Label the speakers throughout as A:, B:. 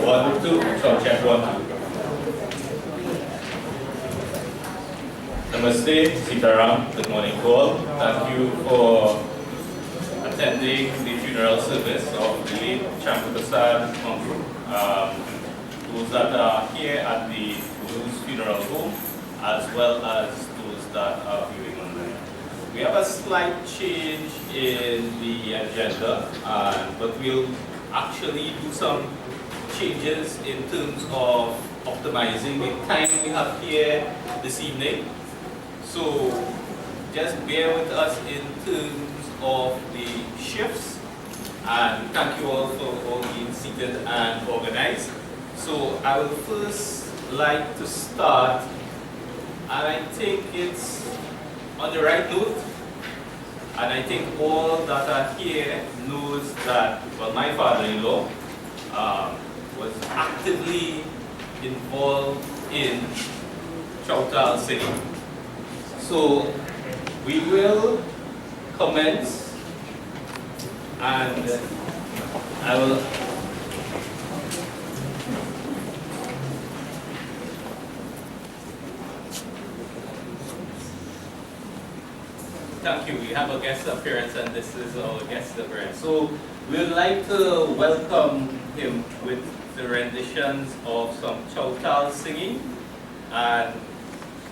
A: 1, 2, so check 1, 2. Namaste, Sitaram, good morning to all. Thank you for attending the funeral service of the late Chanka Persad Mongru. Those that are here at the Boodoo's funeral home, as well as those that are viewing online. We have a slight change in the agenda, but we'll actually do some changes in terms of optimizing the time we have here this evening. So just bear with us in terms of the shifts, and thank you all for all being seated and organized. So I would first like to start, and I think it's on the right note, and I think all that are here knows that, well, my father-in-law was actively involved in Chautal singing. So we will commence, and I will thank you. We have a guest appearance, and this is our guest appearance. So we would like to welcome him with the renditions of some Chautal singing, and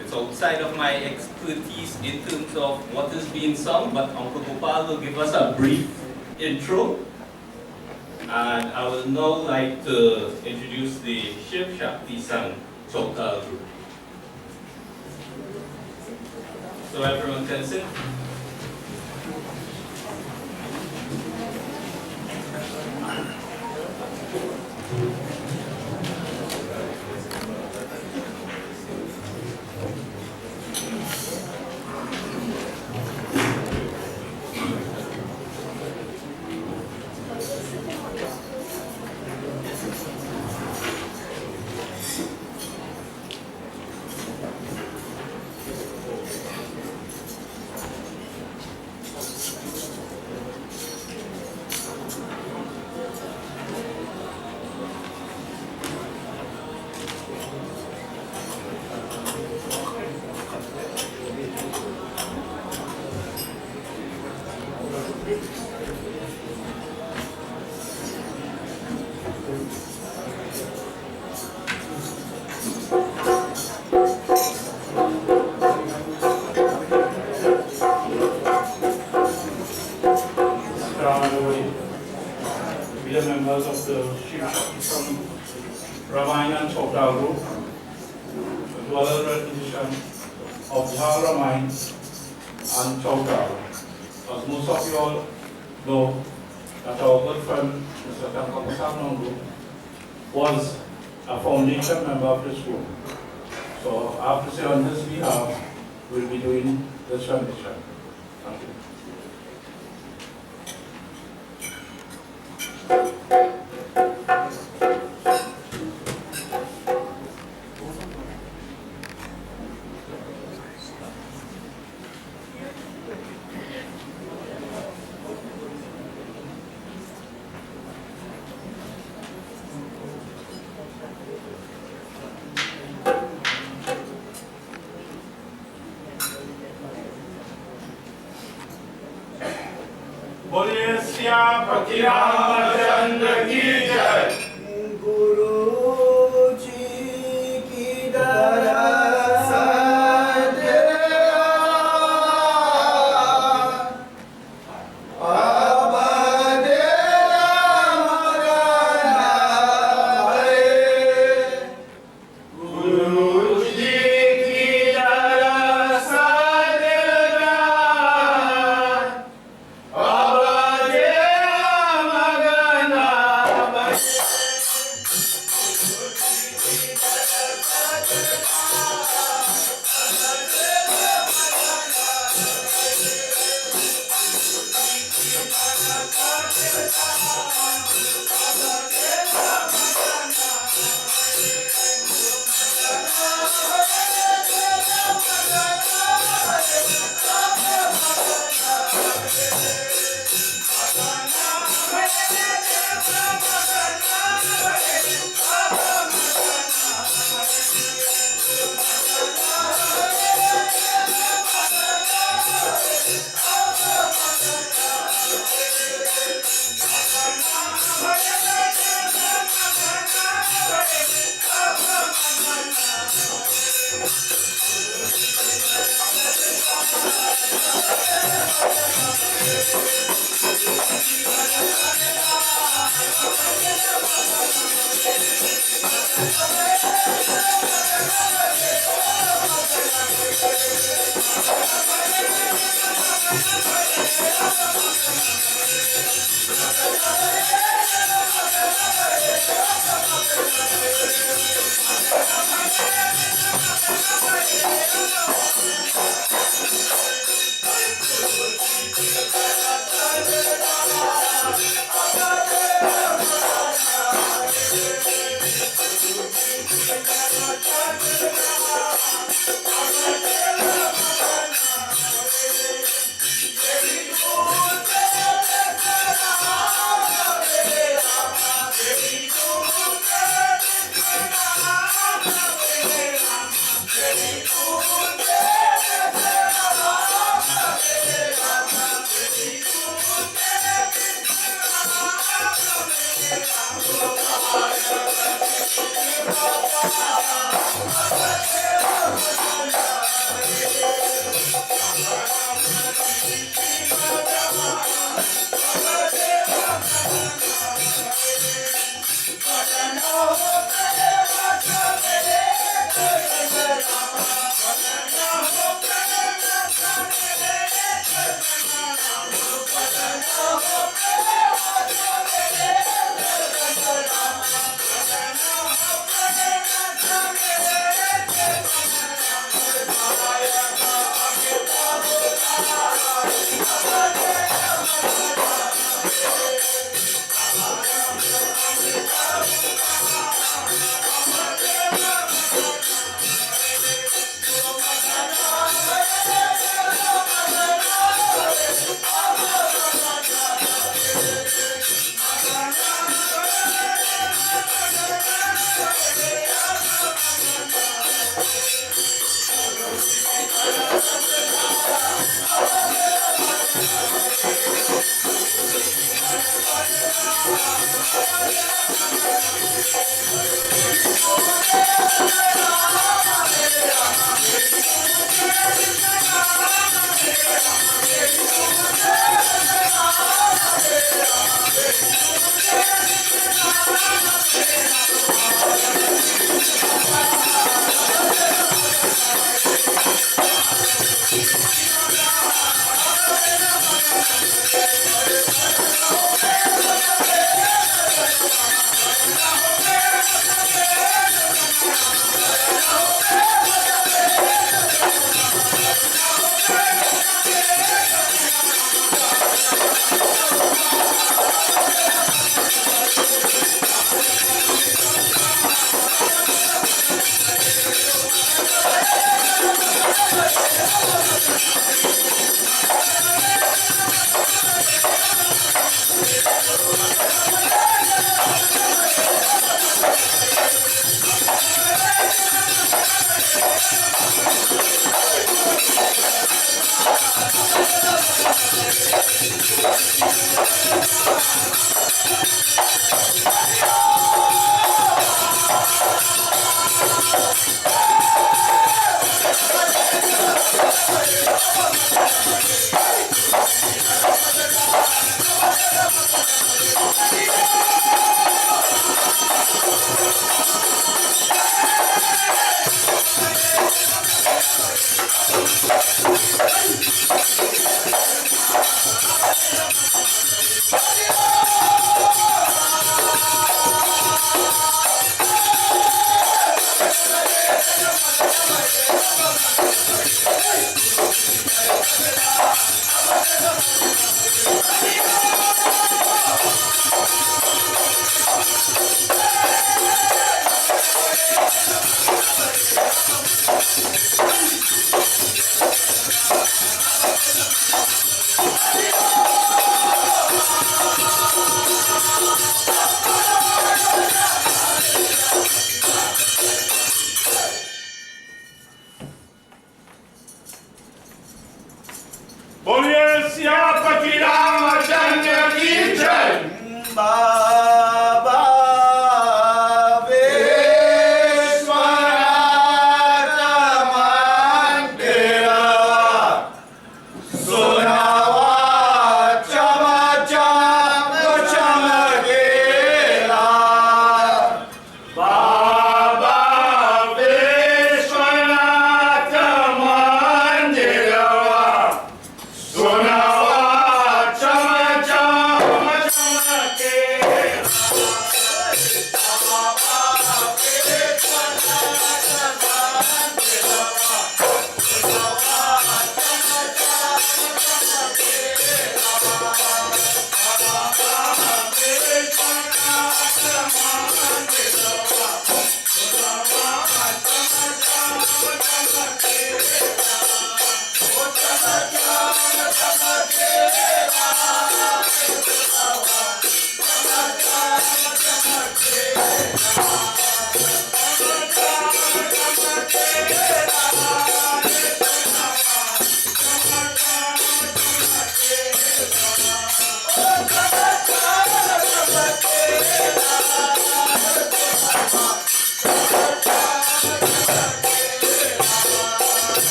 A: it's outside of my expertise in terms of what is being sung, but Uncle Gopal will give us a brief intro. And I would now like to introduce the Shiv Shakti Sang Chautal group. So everyone can sit.
B: Members of the Shiv Shakti from Ramayana and Chautal group, the oral rendition of Jha Ramayana and Chautal. As most of you all know, that our good friend Mr. Chanka was a foundation member of this group. So I have to say on this behalf, we'll be doing this rendition. Thank you. बोलिए श्यामपति रामचंद्र की जय। गुरु जी की दरस
C: Baba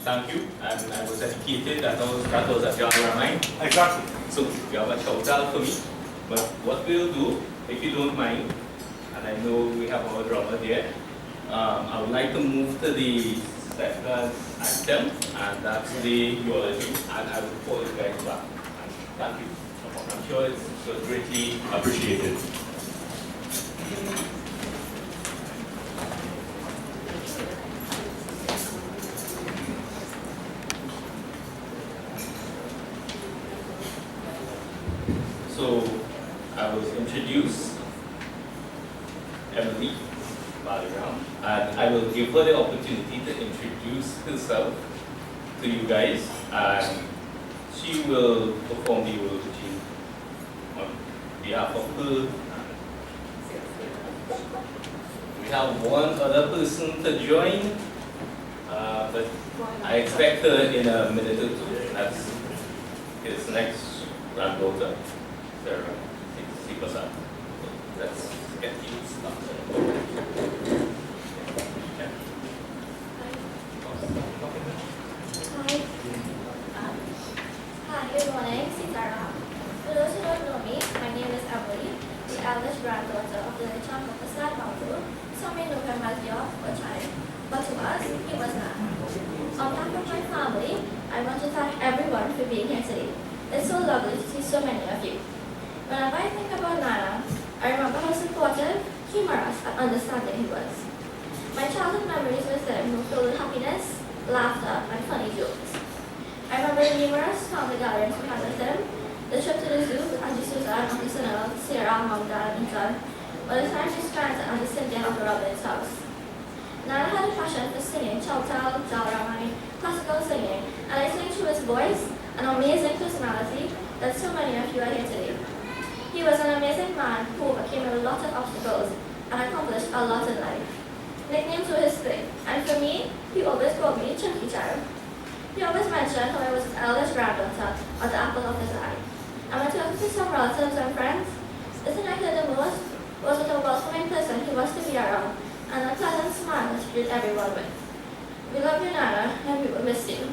A: Thank you, and I was educated that was a genre mine.
B: Exactly.
A: So you have a shout out for me. But what we'll do, if you don't mind, and I know we have our drummer there, I would like to move to the second item, and that's the eulogy, and I will call you guys back. And thank you. I'm sure it was greatly appreciated. So I was introduced Emily Baliram, and I will give her the opportunity to introduce herself to you guys, and she will perform the eulogy on behalf of her. We have one other person to join, but I expect her in a minute or two. That's his next granddaughter. Persad. Let's get you started.
C: Hi, good morning. For those who don't know me, my name is Emily, the eldest granddaughter of the Chanka Persad Mongru. Some may know him as York or Chai, but to us, he was not. On behalf of my family, I want to thank everyone for being here today. It's so lovely to see so many of you. Whenever I think about Nana, I remember how supportive, humorous, and understanding he was. My childhood memories with him were filled with happiness, laughter, and funny jokes. I remember the numerous family gatherings we had with him, the trip to the zoo with Auntie Susan, Uncle Sunil, Sarah, Mom, Dad, and Ethan, or the time she spent at Auntie Cynthia and Uncle Robin's house. Nana had a passion for singing chowtal, jawramai, classical singing, and I think through his voice, an amazing personality, that so many of you are here today. He was an amazing man who overcame a lot of obstacles and accomplished a lot in life. Nicknames were his thing, and for me, he always called me Chunky Child. He always mentioned how I was his eldest granddaughter, or the apple of his eye. And when talking to some relatives and friends, the thing I heard the most was what a welcoming person he was to be around, and a pleasant smile that he greeted everyone with. We love you, Nana, and we will miss you.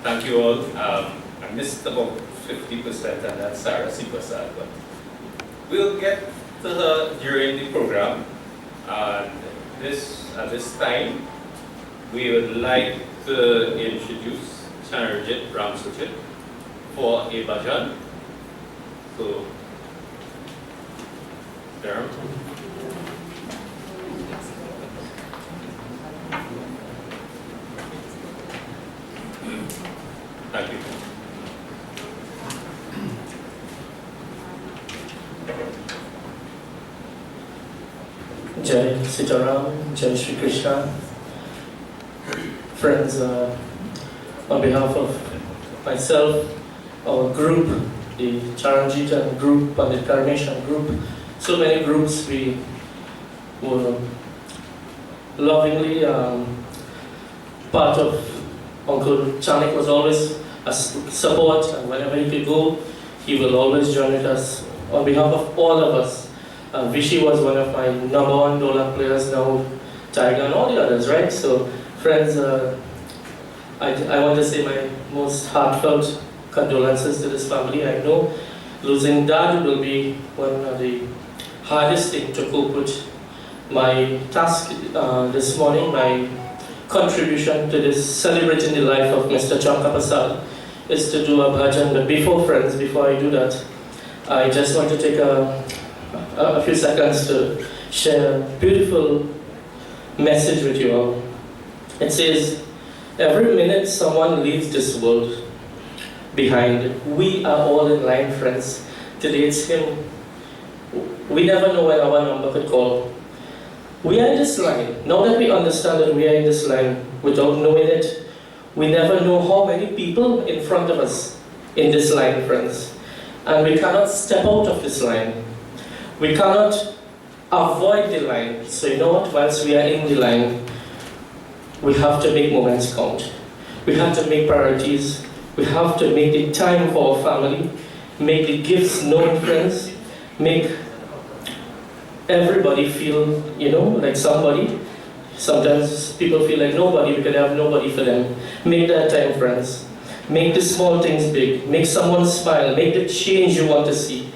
A: Thank you all. I missed about 50%, and that's Sarah Persad, but we'll get to her during the program. And at this time, we would like to introduce Chanarjit Ramsujit for a bhajan. So, Darren. Thank you.
D: Jai Sitaram, Jai Shri Krishna. Friends, on behalf of myself, our group, the Charanjita group, Pandit Karnation group, so many groups we were lovingly part of Uncle Chanka. Was always a support, and whenever he could go, he will always join with us. On behalf of all of us, Vishy was one of my #1 Dola players now, Tiger and all the others, right? So friends, I want to say my most heartfelt condolences to this family. I know losing Dad will be one of the hardest things to cope with. My task this morning, my contribution to this celebrating the life of Mr. Chanka Persad is to do a bhajan. But before I do that, I just want to take a few seconds to share a beautiful message with you all. It says, every minute someone leaves this world behind, we are all in line, friends. Today it's him. We never know when our number could call. We are in this line. Now that we understand that we are in this line without knowing it, we never know how many people in front of us in this line, friends. And we cannot step out of this line. We cannot avoid the line. So you know what, whilst we are in the line, we have to make moments count. We have to make priorities. We have to make the time for our family, make the gifts known, friends, make everybody feel, like somebody. Sometimes people feel like nobody, we could have nobody for them. Make that time, friends. Make the small things big. Make someone smile. Make the change you want to see.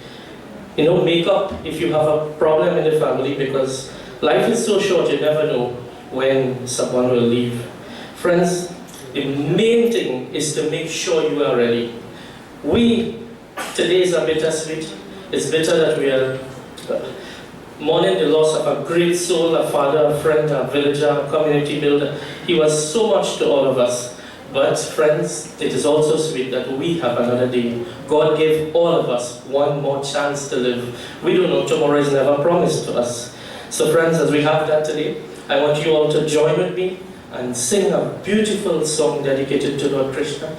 D: Make up if you have a problem in the family, because life is so short, you never know when someone will leave. Friends, the main thing is to make sure you are ready. Today is a bittersweet. It's bitter that we are mourning the loss of a great soul, a father, a friend, a villager, a community builder. He was so much to all of us. But friends, it is also sweet that we have another day. God gave all of us one more chance to live. We don't know, tomorrow is never promised to us. So friends, as we have that today, I want you all to join with me and sing a beautiful song dedicated to Lord Krishna.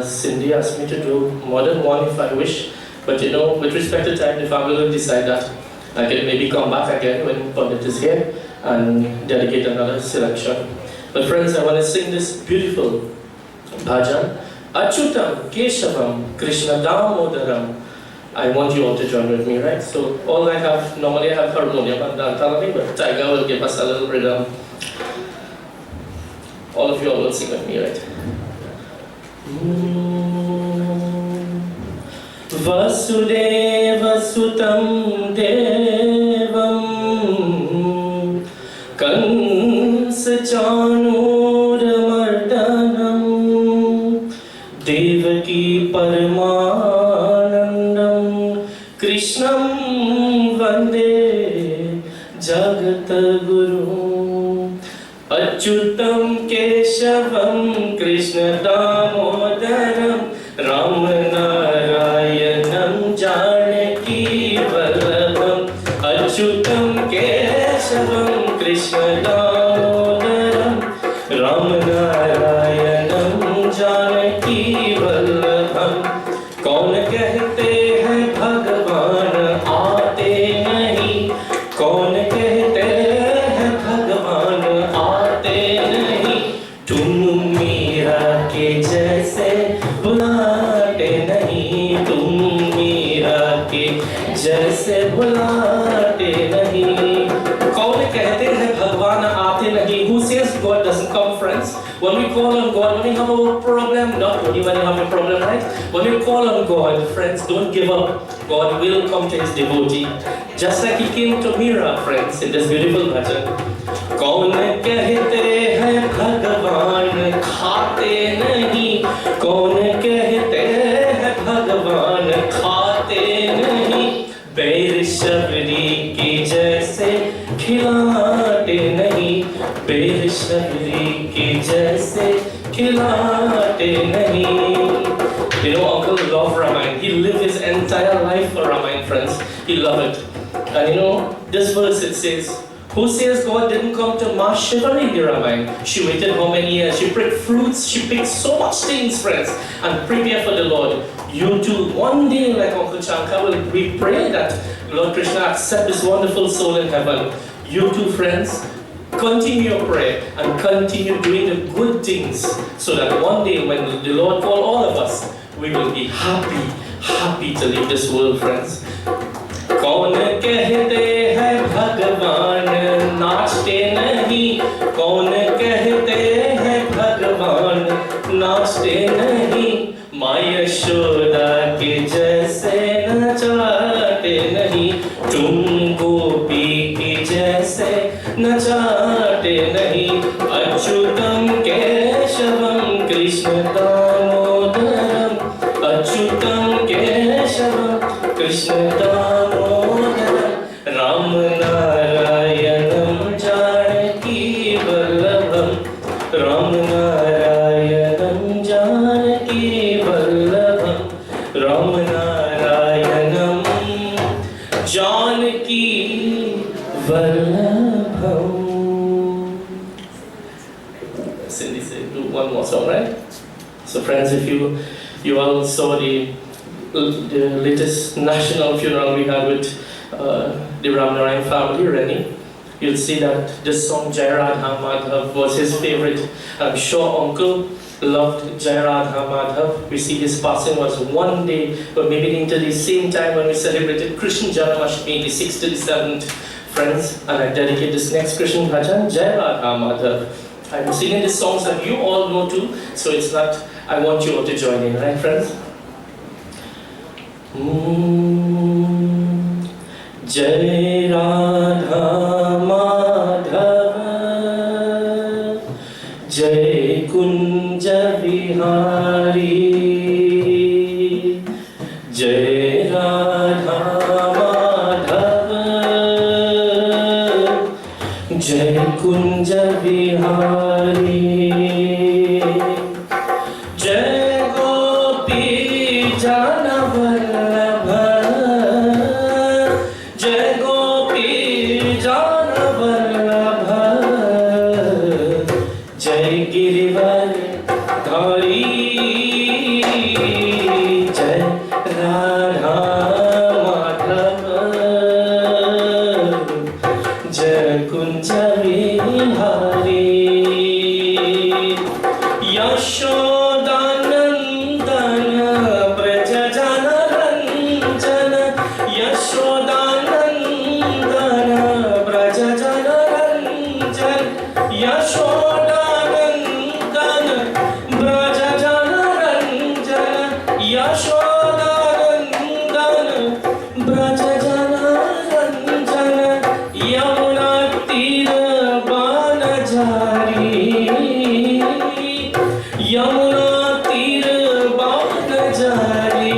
D: Cindy asked me to do more than one if I wish. But with respect to time, the family will decide that. I can maybe come back again when Pandit is here and dedicate another selection. But friends, I want to sing this beautiful bhajan, Achyutam Keshavam Krishna Damodaram. I want you all to join with me, right? So all I have, normally I have harmonium and dantalami, but Tiger will give us a little rhythm. All of you all will sing with me, right? Vasudeva Sutam Devam Kansa Chanura Mardanam Devaki Paramanandam Krishnam Vande Jagat Guru Achyutam Keshavam Krishna Damodaram Ramanarayanam Janaki Vallabham Achyutam Keshavam Krishna Damodaram Ramanarayanam Janaki Vallabham कौन कहते हैं भगवान आते नहीं कौन कहते हैं भगवान आते नहीं तुम मीरा के जैसे बुलाते नहीं तुम मीरा के जैसे बुलाते नहीं कौन कहते हैं भगवान आते नहीं who says God doesn't come, friends? When we call on God, when we have a problem, not only when you have a problem, right? When we call on God, friends, don't give up. God will come to his devotee. Just like he came to Mira, friends, in this beautiful bhajan. कौन कहते हैं भगवान खाते नहीं कौन कहते हैं भगवान खाते नहीं बैर शबरी की जैसे खिलाते नहीं बैर शबरी की जैसे खिलाते नहीं. Uncle loved Ramayana. He lived his entire life for Ramayana, friends. He loved it. And this verse it says, who says God didn't come to Ma Shivari in the Ramayana? She waited how many years? She picked fruits, she picked so much things, friends, and prepare for the Lord. You too, one day, like Uncle Chanka, we pray that Lord Krishna accept this wonderful soul in heaven. You too, friends, continue your prayer and continue doing the good things so that one day when the Lord call all of us, we will be happy to leave this world, friends. कौन कहते हैं भगवान नाचते नहीं, कौन कहते हैं भगवान नाचते नहीं, माँ यशोदा के जैसे नचाते नहीं, तुम गोपी की जैसे नचाते नहीं, Achyutam Keshavam Krishna Damodaram, Achyutam Keshavam Krishna Damodaram, Ram नारायणम Janaki Vallabham, Ram नारायणम Janaki Vallabham, Ram नारायणम Janaki Vallabham. Cindy said, do one more song, right? So friends, if you all saw the latest national funeral we had with the Ramnarayan family, Rennie, you'll see that this song Jai Radha Madhav was his favorite. I'm sure Uncle loved Jai Radha Madhav. We see his passing was one day, but maybe into the same time when we celebrated Krishna Janmashtami, the 6th to the 7th, friends, and I dedicate this next Krishna bhajan, Jai Radha Madhav. I'm singing these songs that you all know too, so it's not, I want you all to join in, right friends? Jai Radha Madhav, Jai Kunja Vihari, Jai Radha Madhav, Jai Kunja Vihari, Jai Gopi Jana Vallabha, Jai Gopi Jana Vallabha, Jai Girivardhari, Jai Radha Madhav, Jai Kunja Vihari, Yashodanandana Brajajana Ranjana, Yashodanandana Brajajana Ranjana, Yashodanandana Brajajana Ranjana, Yashodanandana Brajajana Ranjana, Yamuna Tira Banajari, Yamuna Tira Banajari,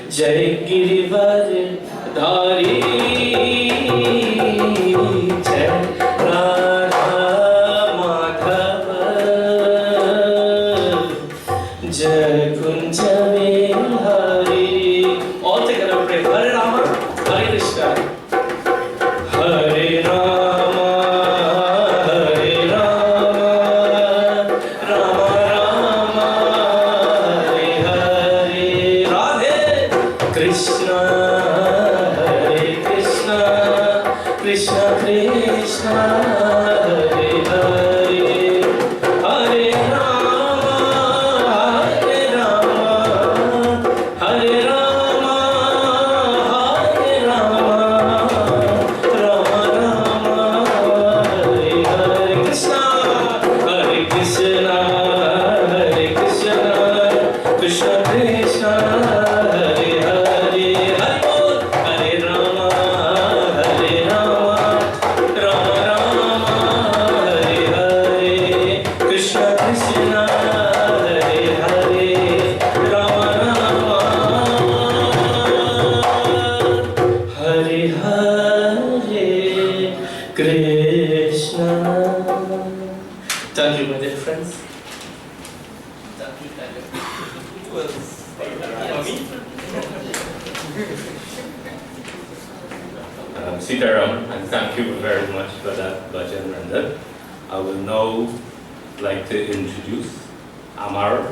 D: Jai Girivardhari, Jai Radha Madhav, Jai Kunja Vihari. All together pray Hare Rama, Hare Krishna, Hare Rama, Hare Rama, Rama Rama, Hare Hare, Radhe Krishna, Hare Krishna, Krishna Krishna, Hare Hare, Hare Rama, Hare Rama, Hare Rama, Hare Rama, Rama Rama, Hare Hare, Krishna, Hare Krishna, Hare Krishna, Krishna Krishna, Hare Hare, Hare Bol, Hare Rama, Hare Rama, Rama Rama, Hare Hare, Krishna Krishna, Hare Hare, Rama Rama, Hare Hare, Krishna. Thank you, my dear friends. Thank you.
A: Sitaram, and thank you very much for that bhajan rendered. I will now like to introduce Amar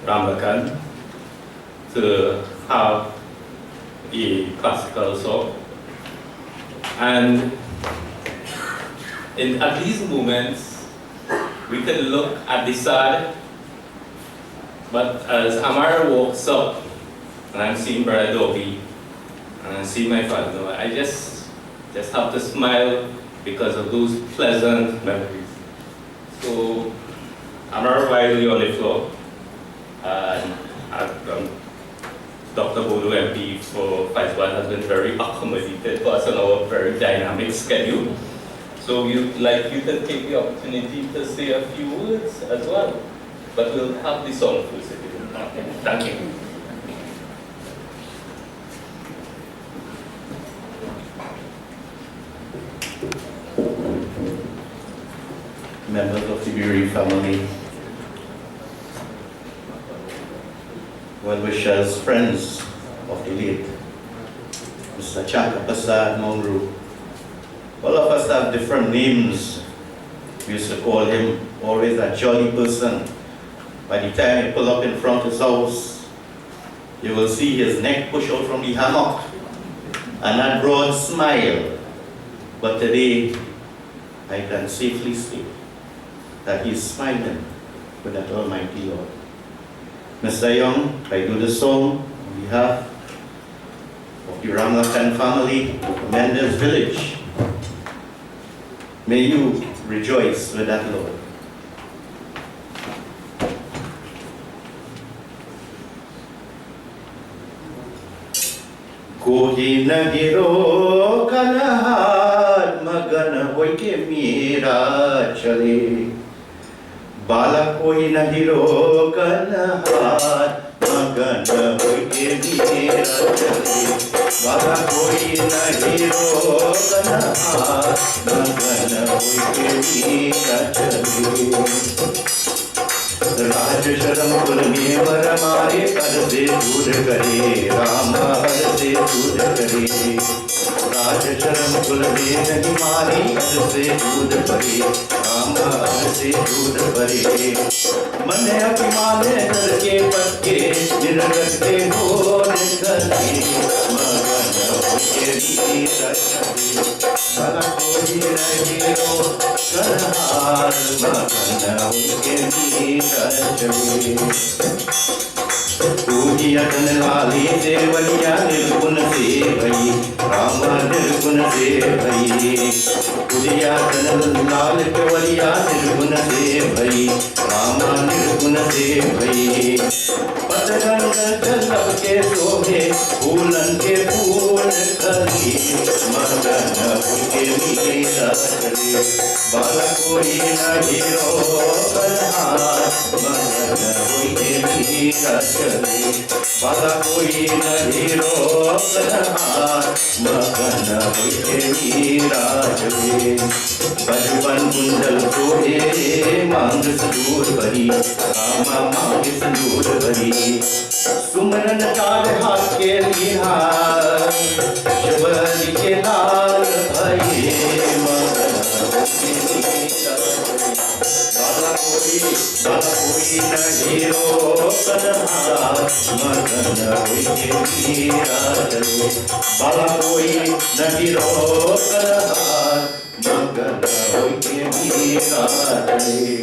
A: Ramakan to have a classical song And at these moments, we can look at the sad, but as Amara walks up, and I'm seeing Brother Doggy, and I see my father, I just have to smile because of those pleasant memories. So, Amara widely on the floor, and Dr. Boodoo MP for Persad has been very accommodated to us on our very dynamic schedule. So we'd like you to take the opportunity to say a few words as well. But we'll have the song first if you don't mind. Thank you.
E: Members of the bereaved family, well-wishers, friends of the late Mr. Chanka, Persad, Mongru. All of us have different names. We used to call him always a jolly person. By the time you pull up in front of his house, you will see his neck push out from the hammock and that broad smile. But today, I can safely say that he's smiling with that Almighty Lord. Mr. Young, I do the song on behalf of the Ramlakan family, Mendes Village. May you rejoice with that Lord. Kohi nagiro kanahat magana hoy ke mira chale. Bala koi nahiro kanahat magana hoy ke mira chale. Bala koi nahiro kanahat magana hoy ke mira chale. राज शरम कुल में वर मारे कर से दूर करे राम हर से दूर करे राज शरम कुल में नहीं मारी कर से दूर करे राम हर से दूर करे मन अभिमान करके पक्के निरगते हो निकले मगन होके वीर चले भला कोई नहीं हो करहार मगन होके वीर पूजियतन लाली देवलिया निर्गुण से भई राम निर्गुण से भई पूजियतन लाल केवलिया निर्गुण से भई राम निर्गुण से भई पतरंग जलब के शोभे फूलन के फूल खली मगन होके मीरा चले बाला कोई नहीं रोकनहार मगन होके मीरा चले बाला कोई नहीं रोकनहार मगन होके मीरा चले बचपन कुंडल सोहे मांग संदूर भरी रामा मांग संदूर भरी सुमरन काल हाथ के लिहार जबरी के लाल भये मगन होके मीरा चले बाला कोई नहीं रोकनहार मगन होके मीरा चले बाला कोई नहीं रोकनहार मगन होके मीरा चले.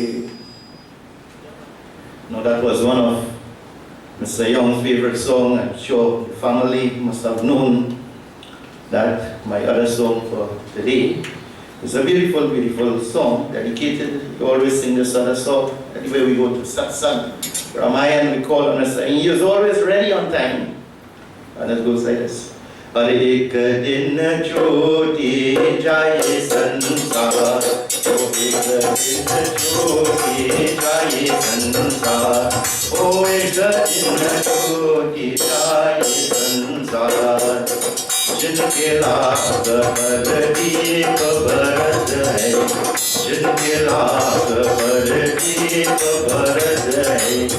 E: Now that was one of Mr. Young's favorite song. I'm sure the family must have known that my other song for today is a beautiful, beautiful song dedicated. We always sing this other song anywhere we go to satsang. Ramayan we call on Mr. And he is always ready on time. And it goes like this. हर एक दिन छोटी जाए संसार, ओ एक दिन छोटी जाए संसार, ओ एक दिन छोटी जाए संसार, जिनके लाख पर दीप बरस है, जिनके लाख पर दीप बरस है,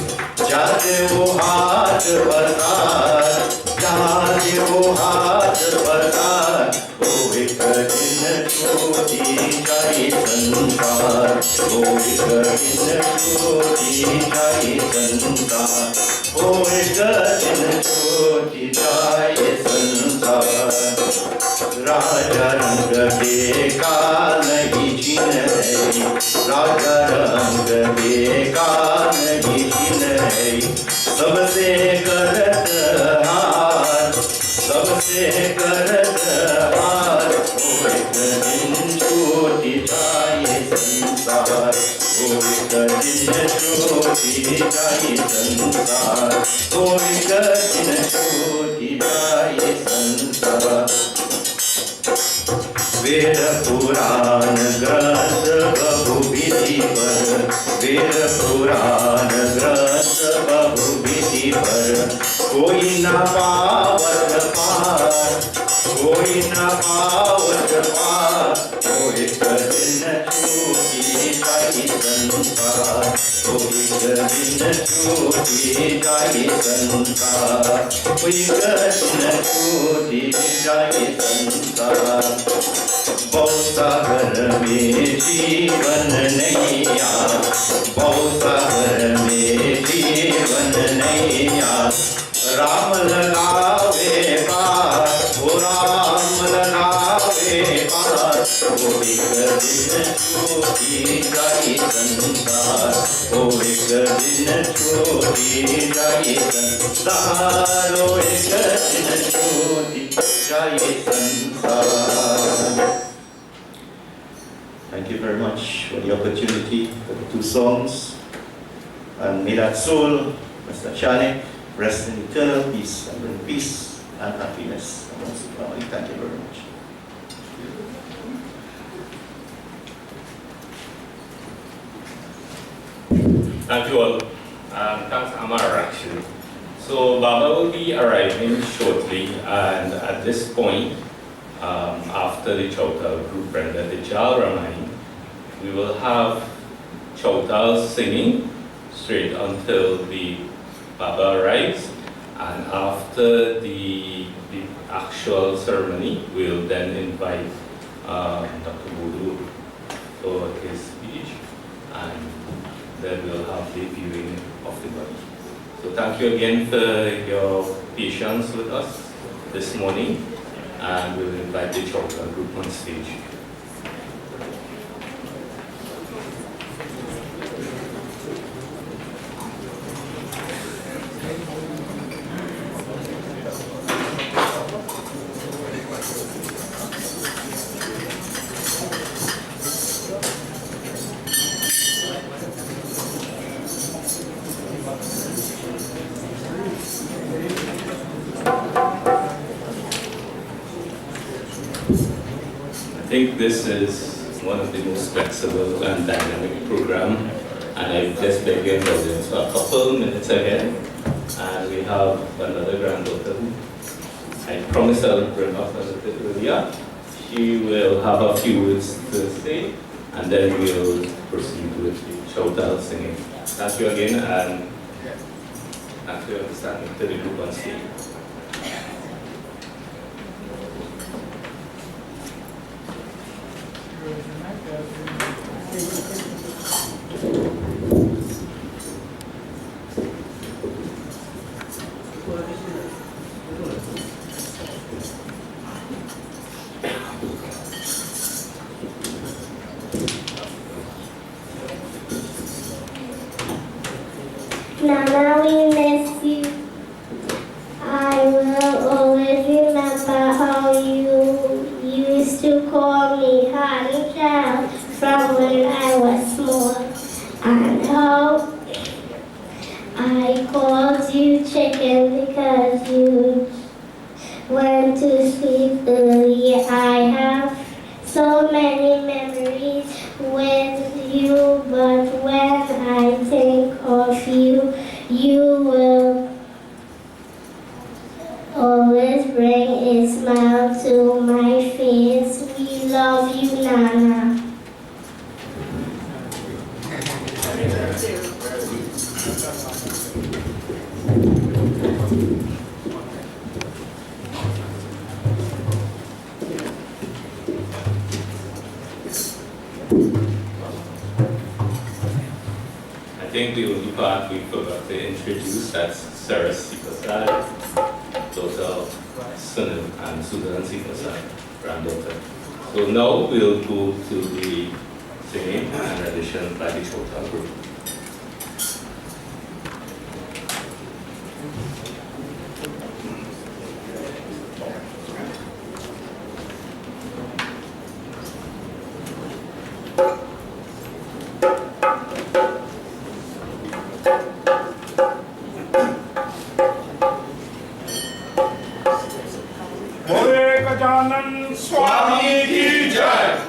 E: चाहे वो हाथ बरसात, चाहे वो हाथ बरसात, ओ एक दिन छोटी जाए संसार, ओ एक दिन छोटी जाए संसार, ओ एक दिन छोटी जाए संसार. राजा रंग देखा नहीं जिन है, राजा रंग देखा नहीं जिन है, सबसे करत हार, सबसे करत हार, ओ एक दिन छूट जाए संसार, ओ एक दिन छूट जाए संसार, ओ एक दिन छूट जाए संसार। वेद पुराण ग्रंथ बहुविधि पर, वेद पुराण ग्रंथ बहुविधि पर, कोई न पावत पार, कोई न पावत पार, ओ एक दिन छूटी जाए संसार, ओ एक दिन छूटी जाए संसार, ओ एक दिन छूटी जाए संसार। बहुसागर में जीवन नैया, बहुसागर में जीवन नैया, राम लगावे पार, ओ राम लगावे पार, ओ एक दिन छूटी जाए संसार, ओ एक दिन छूटी जाए संसार, ओ एक दिन छूटी जाए संसार। Thank you very much for the opportunity for the two songs. And may that soul, Mr. Chanek, rest in eternal peace and bring peace and happiness amongst the family. Thank you very much.
A: Thank you all. Thanks, Amar, actually. So Baba will be arriving shortly, and at this point, after the Chautal group rendered the Jal Ramayana, we will have Chautal singing straight until the Baba arrives, and after the actual ceremony, we'll then invite Dr. Boodoo for his speech, and then we'll have the viewing of the body. So thank you again for your patience with us this morning, and we'll invite the Chanka group on stage. I think this is one of the most flexible and dynamic program, and I've just begun the audience for a couple minutes ahead, and we have another granddaughter who I promised I'll bring up a little bit earlier. She will have a few words to say, and then we'll proceed with the Chautal singing. Thank you again, and thank you for standing to the group on stage.
F: Nana, we miss you. I will always remember how you used to call me honey child from when I was small, and how I called you chicken because you went to sleep early. I have so many memories with you, but when I think of you, you will always bring a smile to my face. We love you, Nana.
A: I think the only part we forgot to introduce, that's Sarah Persad, daughter of Sunil and Sudan Persad. granddaughter. So now we'll go to the singing and rendition by the total group.
B: स्वामी की जय।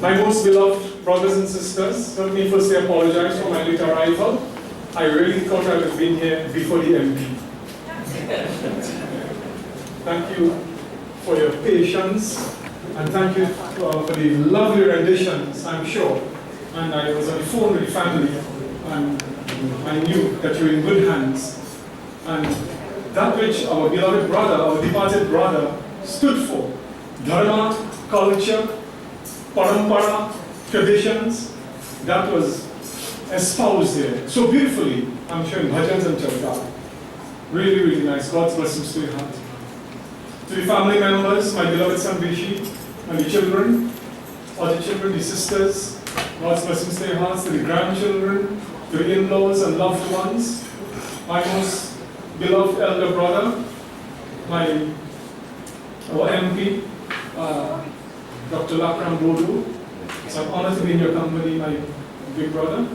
G: My most beloved brothers and sisters, let me firstly apologize for my late arrival. I really thought I would have been here before the MP. Thank you for your patience, and thank you for the lovely renditions, I'm sure. And I was on the phone with the family, and I knew that you were in good hands. And that which our beloved brother, our departed brother, stood for, dharma, culture, parampara, traditions, that was espoused here so beautifully, I'm sure in bhajans and Chanka. Really, really nice. God's blessings to your heart. To the family members, my beloved son Rishi, and the children, the sisters, God's blessings to your hearts. To the grandchildren, to the in-laws and loved ones, my most beloved elder brother, our MP, Dr. Boodoo. So I'm honored to be in your company, my big brother,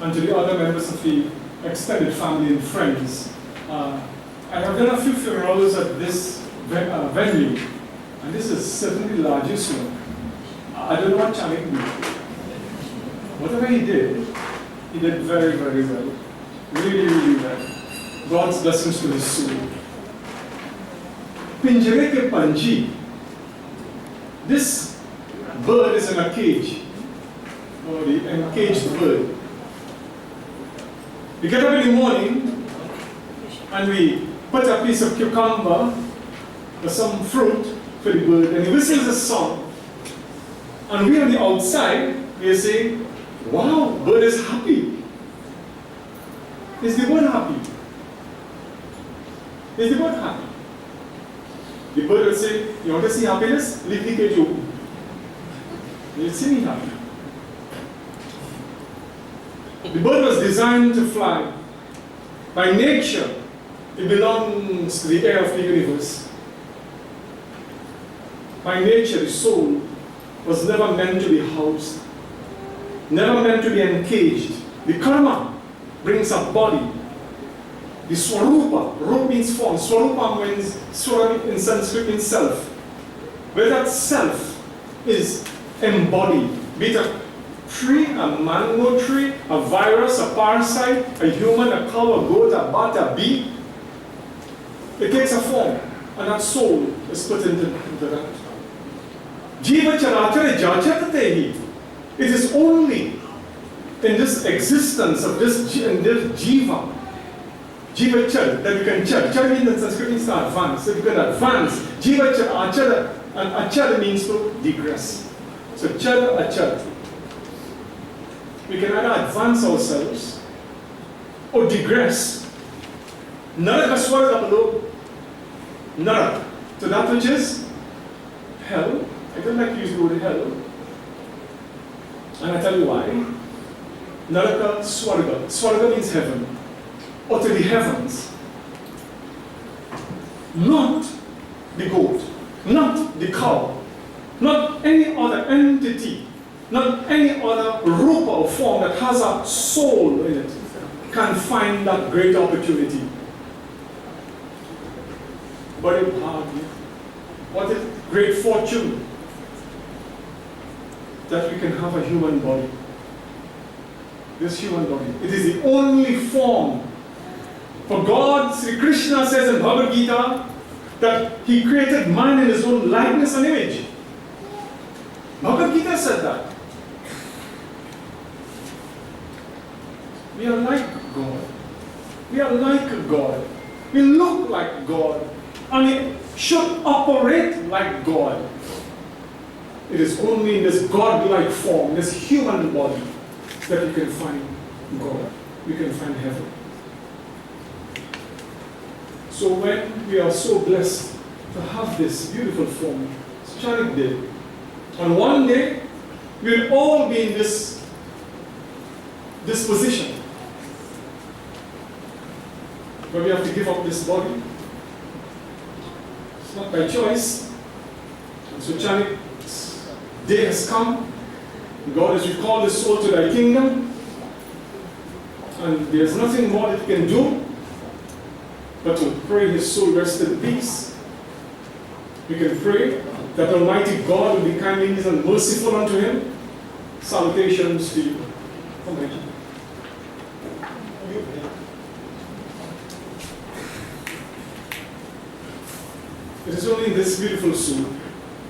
G: and to the other members of the extended family and friends. I have done a few funerals at this venue, and this is certainly the largest one. I don't know what Chanka did. Whatever he did very, very well. Really, really well. God's blessings to his soul. Pinjare ke panji. This bird is in a cage, or the encaged bird. We get up in the morning and we put a piece of cucumber or some fruit for the bird, and he whistles a song. And we on the outside, we say, wow, bird is happy. Is the bird happy? Is the bird happy? The bird will say, you want to see happiness? Leave the cage open. You'll see me happy. The bird was designed to fly. By nature, it belongs to the air of the universe. by nature, the soul was never meant to be housed, never meant to be encaged. The karma brings a body. The swarupa, rupa means form, swarupa means, swara in Sanskrit means self. Where that self is embodied, be it a tree, a mango tree, a virus, a parasite, a human, a cow, a goat, a bat, a bee, it takes a form, and that soul is put into that. Jiva charachara jachatate. It is only in this existence of this jiva, jiva char, that you can char. Char means in Sanskrit means to advance. So you can advance. Jiva achara, and achara means to digress. So char, achara. We can either advance ourselves or digress. Naraka swarga below. Naraka. So that which is hell. I don't like to use the word hell. And I tell you why. Naraka swarga. Swarga means heaven. Or to the heavens. Not the goat. Not the cow. Not any other entity. Not any other rupa or form that has a soul in it can find that great opportunity. But what a great fortune that we can have a human body. This human body. It is the only form. For God, Sri Krishna says in Bhagavad Gita that He created man in His own likeness and image. Bhagavad Gita said that. We are like God. We are like God. We look like God. And it should operate like God. It is only in this God-like form, this human body, that you can find God. You can find heaven. So when we are so blessed to have this beautiful form, it's Charik Day, and one day we'll all be in this position where we have to give up this body. It's not by choice. And so Chanik's day has come. God has recalled his soul to thy kingdom. And there's nothing more that he can do but to pray his soul rest in peace. We can pray that Almighty God will be kind and merciful unto him. Salutations to you. Thank you. It is only in this beautiful soul.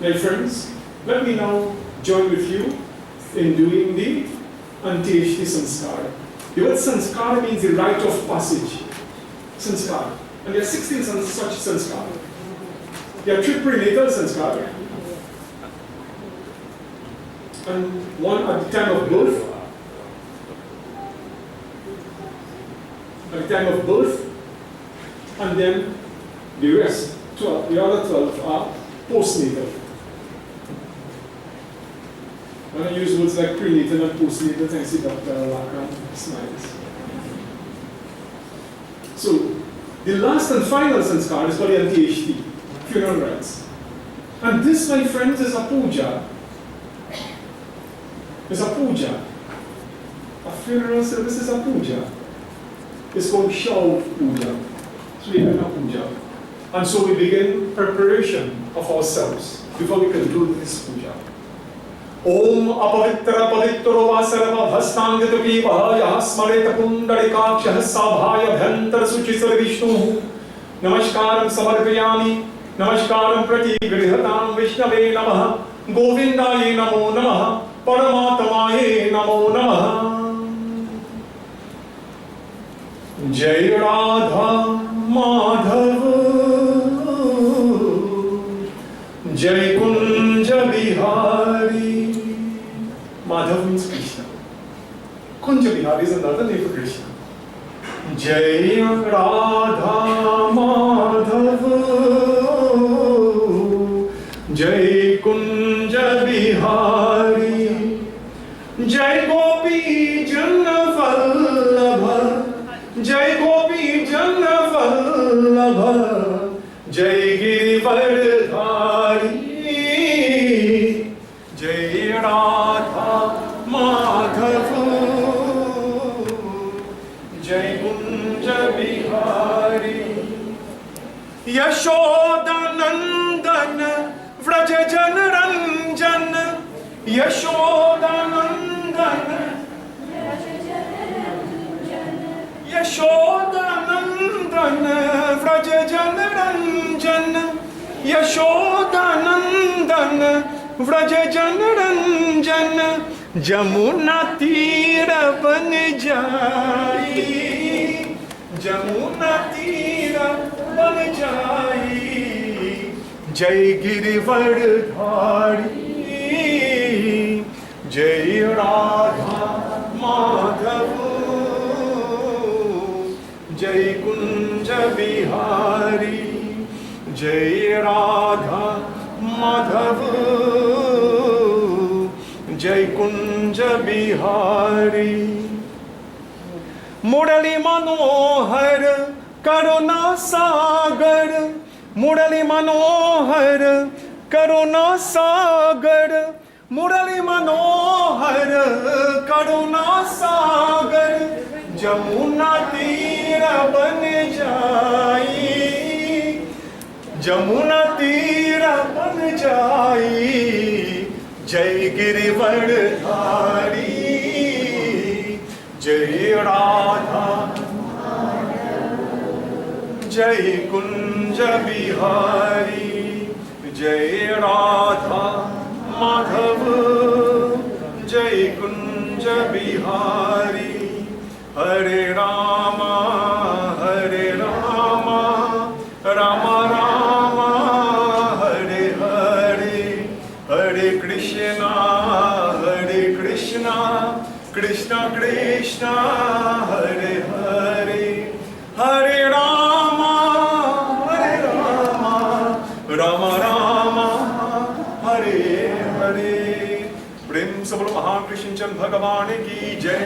G: My friends, let me now join with you in doing the Antyeshti Sanskara. The word Sanskara means the rite of passage. Sanskara. And there are 16 such Sanskara. There are 3 prenatal Sanskara. And one at the time of birth. At the time of birth. And then the rest. The other 12 are postnatal. When I use words like prenatal and postnatal, I see Dr. Lakram smiles. So, the last and final sanskar is called the Antyeshti, funeral rites. And this, my friends, is a puja. It's a puja. A funeral service is a puja. It's called Shav Puja. So we do a puja. And so we begin preparation of ourselves before we conclude this puja. Om apavitra pavitro vasarva bhastangita pivahaya smareta pundarikakshah sabhaya bhantar suchisar vishnu namaskaram samarpayami namaskaram pratigrihatam vishnave namaha govindaye namo namaha paramatamaye namo namaha. Jai Radha Madhava Jai Kunja Bihari. Madhav means Krishna. Kunja Bihari is another name for Krishna. Jai Radha Madhava Jai Kunja Bihari Jai Gopi Jana Vallabha Jai Gopi Jana Vallabha Jai Girivardhari
H: Yashodanandan Vraj जन रंजन यशोदानंदन यशोदानंदन व्रज जन रंजन यशोदानंदन व्रज जन रंजन जमुना तीर बन जाई जमुना तीर बन जाई जय गिरिवरधारी जय राधा माधव जय कुंज बिहारी जय राधा माधव जय कुंज बिहारी मुरली मनोहर करुणा सागर मुरली मनोहर करुणा सागर मुरली मनोहर करुणा सागर जमुना तीर बन जाई जमुना तीर बन जाई जय गिरिवरधारी जय राधा जय कुंज बिहारी जय राधा माधव जय कुंज बिहारी हरे रामा राम राम हरे हरे हरे कृष्णा कृष्ण कृष्ण हरे हरे हरे राम राम राम हरे हरे प्रेम से बोलो महाकृष्ण चंद भगवान की जय।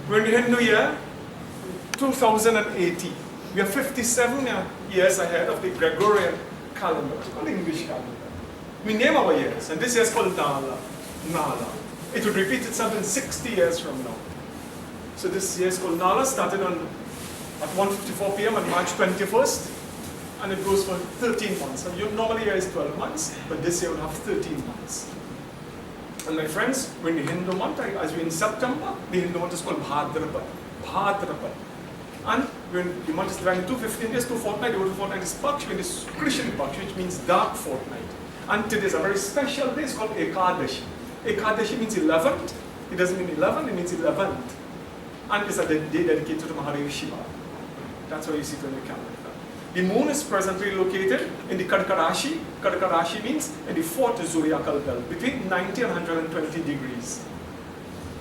H: We're in the Hindu year 2080. We are 57 years ahead of the Gregorian calendar, or the English calendar. We name our years, and this year is called Nala. It would repeat itself in 60 years from now. So this year is called Nala, started at 1:54 p.m. on March 21st, and it goes for 13 months. And normally year is 12 months, but this year will have 13 months. And my friends, we're in the Hindu month, as we're in September, the Hindu month is called Bhadrapad. And when the month is divided into 15 days, 2 fortnight, the fortnight is Paksh, when it's Krishna Paksh, which means dark fortnight. And today is a very special day, it's called Ekadashi. Ekadashi means 11th, it doesn't mean 11, it means 11th. And it's a day dedicated to Mahadev Shiva. That's why you see it on the calendar. The moon is presently located in the Karka Rashi. Karka Rashi means in the 4th zodiacal belt, between 90 and 120 degrees.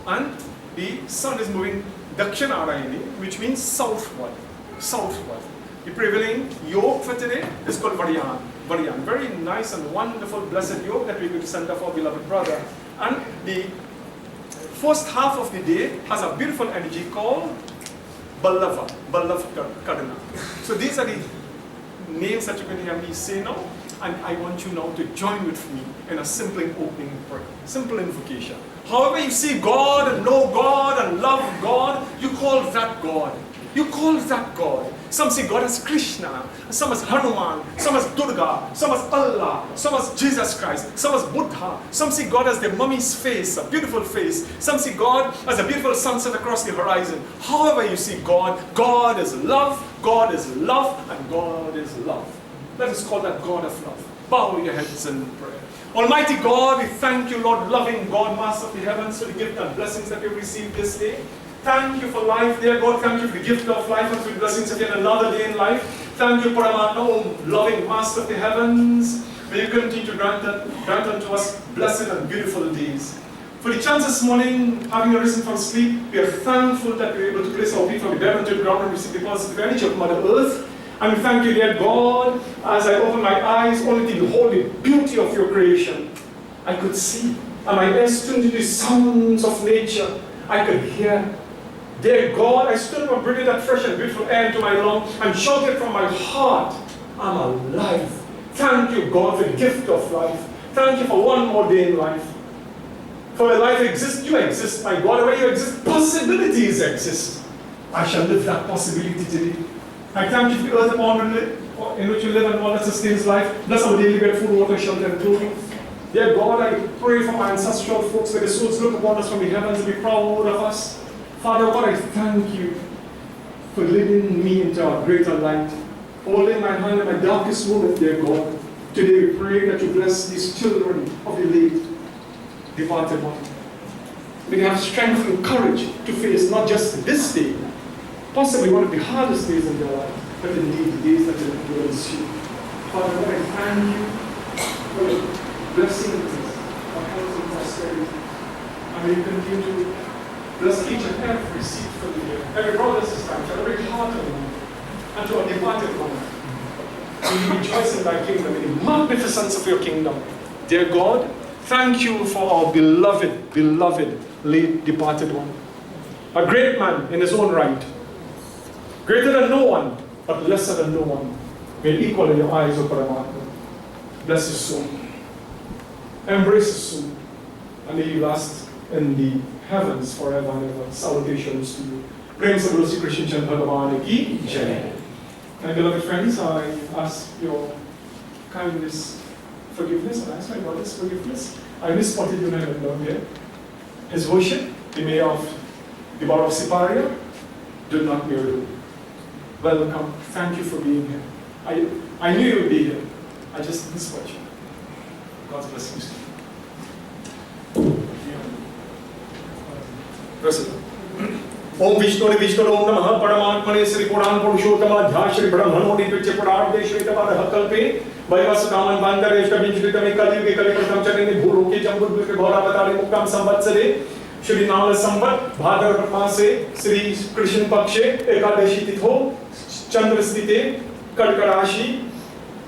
H: And the sun is moving Dakshinarayani, which means southward. The prevailing yoga for today is called Varyan. Very nice and wonderful, blessed yoga that we could send off our beloved brother. And the first half of the day has a beautiful energy called Ballava Kadana. So these are the names that you're going to hear me say now, and I want you now to join with me in a simple opening prayer, simple invocation. However you see God and know God and love God, you call that God. Some see God as Krishna, some as Hanuman, some as Durga, some as Allah, some as Jesus Christ, some as Buddha. Some see God as the mummy's face, a beautiful face. Some see God as a beautiful sunset across the horizon. However you see God, God is love, and God is love. Let us call that God of love. Bow your heads in prayer. Almighty God, we thank you, Lord, loving God, Master of the heavens, for the gift and blessings that we've received this day. Thank you for life, dear God. Thank you for the gift of life and for the blessings of yet another day in life. Thank you, Paramatma, loving Master of the heavens. May you continue to grant unto us blessed and beautiful days. For the chance this morning, having arisen from sleep, we are thankful that we are able to place our feet from the bed onto the ground and receive the positive energy of Mother Earth. And we thank you, dear God, as I open my eyes only to behold the beauty of your creation. I could see, and my ears tuned to the sounds of nature. I could hear. Dear God, I stood up and breathed that fresh and beautiful air into my lungs and shouted from my heart, I'm alive. Thank you, God, for the gift of life. Thank you for one more day in life. For where life exists, you exist, my God. Where you exist, possibilities exist. I shall live that possibility today. I thank you for the earth upon in which we live and all that sustains life. Bless our daily bread, food, water, shelter, and clothing. Dear God, I pray for my ancestral folks, may the souls look upon us from the heavens and be proud of us. Father God, I thank you for leading me into a greater light. Holding my hand in my darkest moment, dear God. Today we pray that you bless these children of the late departed one. May they have strength and courage to face not just this day, possibly one of the hardest days in their life, but indeed the days that will ensue. Father God, I thank you for your blessings of health and prosperity. And may you continue to bless each and every seed from the year, every brother, sister, every heart of one, and to our departed one. May you rejoice in thy kingdom, in the magnificence of your kingdom. Dear God, thank you for our beloved, beloved, late departed one. A great man in his own right. Greater than no one, but lesser than no one. Made equal in your eyes, O Paramatma. Bless his soul. Embrace his soul. And may you last in the heavens forever and ever. Salutations to you. Prem Sabro Sri Krishna Chan Bhagavan Ki Jai. My beloved friends, I ask your kindness, forgiveness, and I ask my brother's forgiveness. I misspotted you down here. His worship, the mayor of the borough of Siparia, did not mirror. Welcome. Thank you for being here. I knew you would be here. I just misspotted you. God's blessings to you. Persad. Om Vishnu Om Namah Paramatmane Sri Puran Purushottama Shri Brahmanodi Piche Purarde Shri Tabara Hakalpe Vaivas Kaman Bandareshta Vinchritame Kali Kali Pratham Charani Bhuloke Jambud Bhauravatari Muktam Samvatsare Shri Nala Samvat Bhadar Mase Sri Krishna Pakshe Ekadashi Titho Chandra Stite Kadkarashi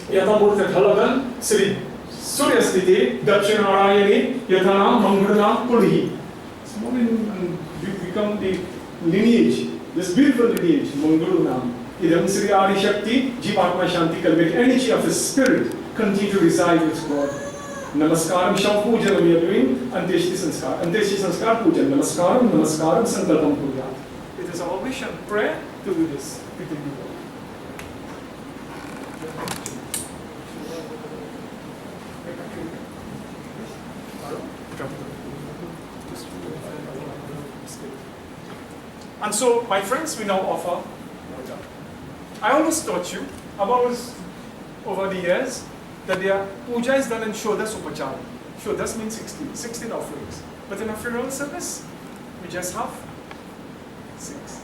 H: Yatamurta Dhalagan Sri Surya Stite Dakshinarayani Yatana Mongru Puri. So when you become the lineage, this beautiful lineage, Mongru Nam, Idam Sri Adi Shakti, Jivatma Shanti Kalvik, energy of his spirit continue to reside with God. Namaskaram Sham Pujan we are doing, Anteshti Sanskar Pujan, Namaskaram, Namaskaram, Sankalpam Pujat. It is our wish and prayer to do this. And so, my friends, we now offer. I always taught you, over the years, that their puja is done in Shodas Upachara. Shodas means 16 offerings. But in a funeral service, we just have 6.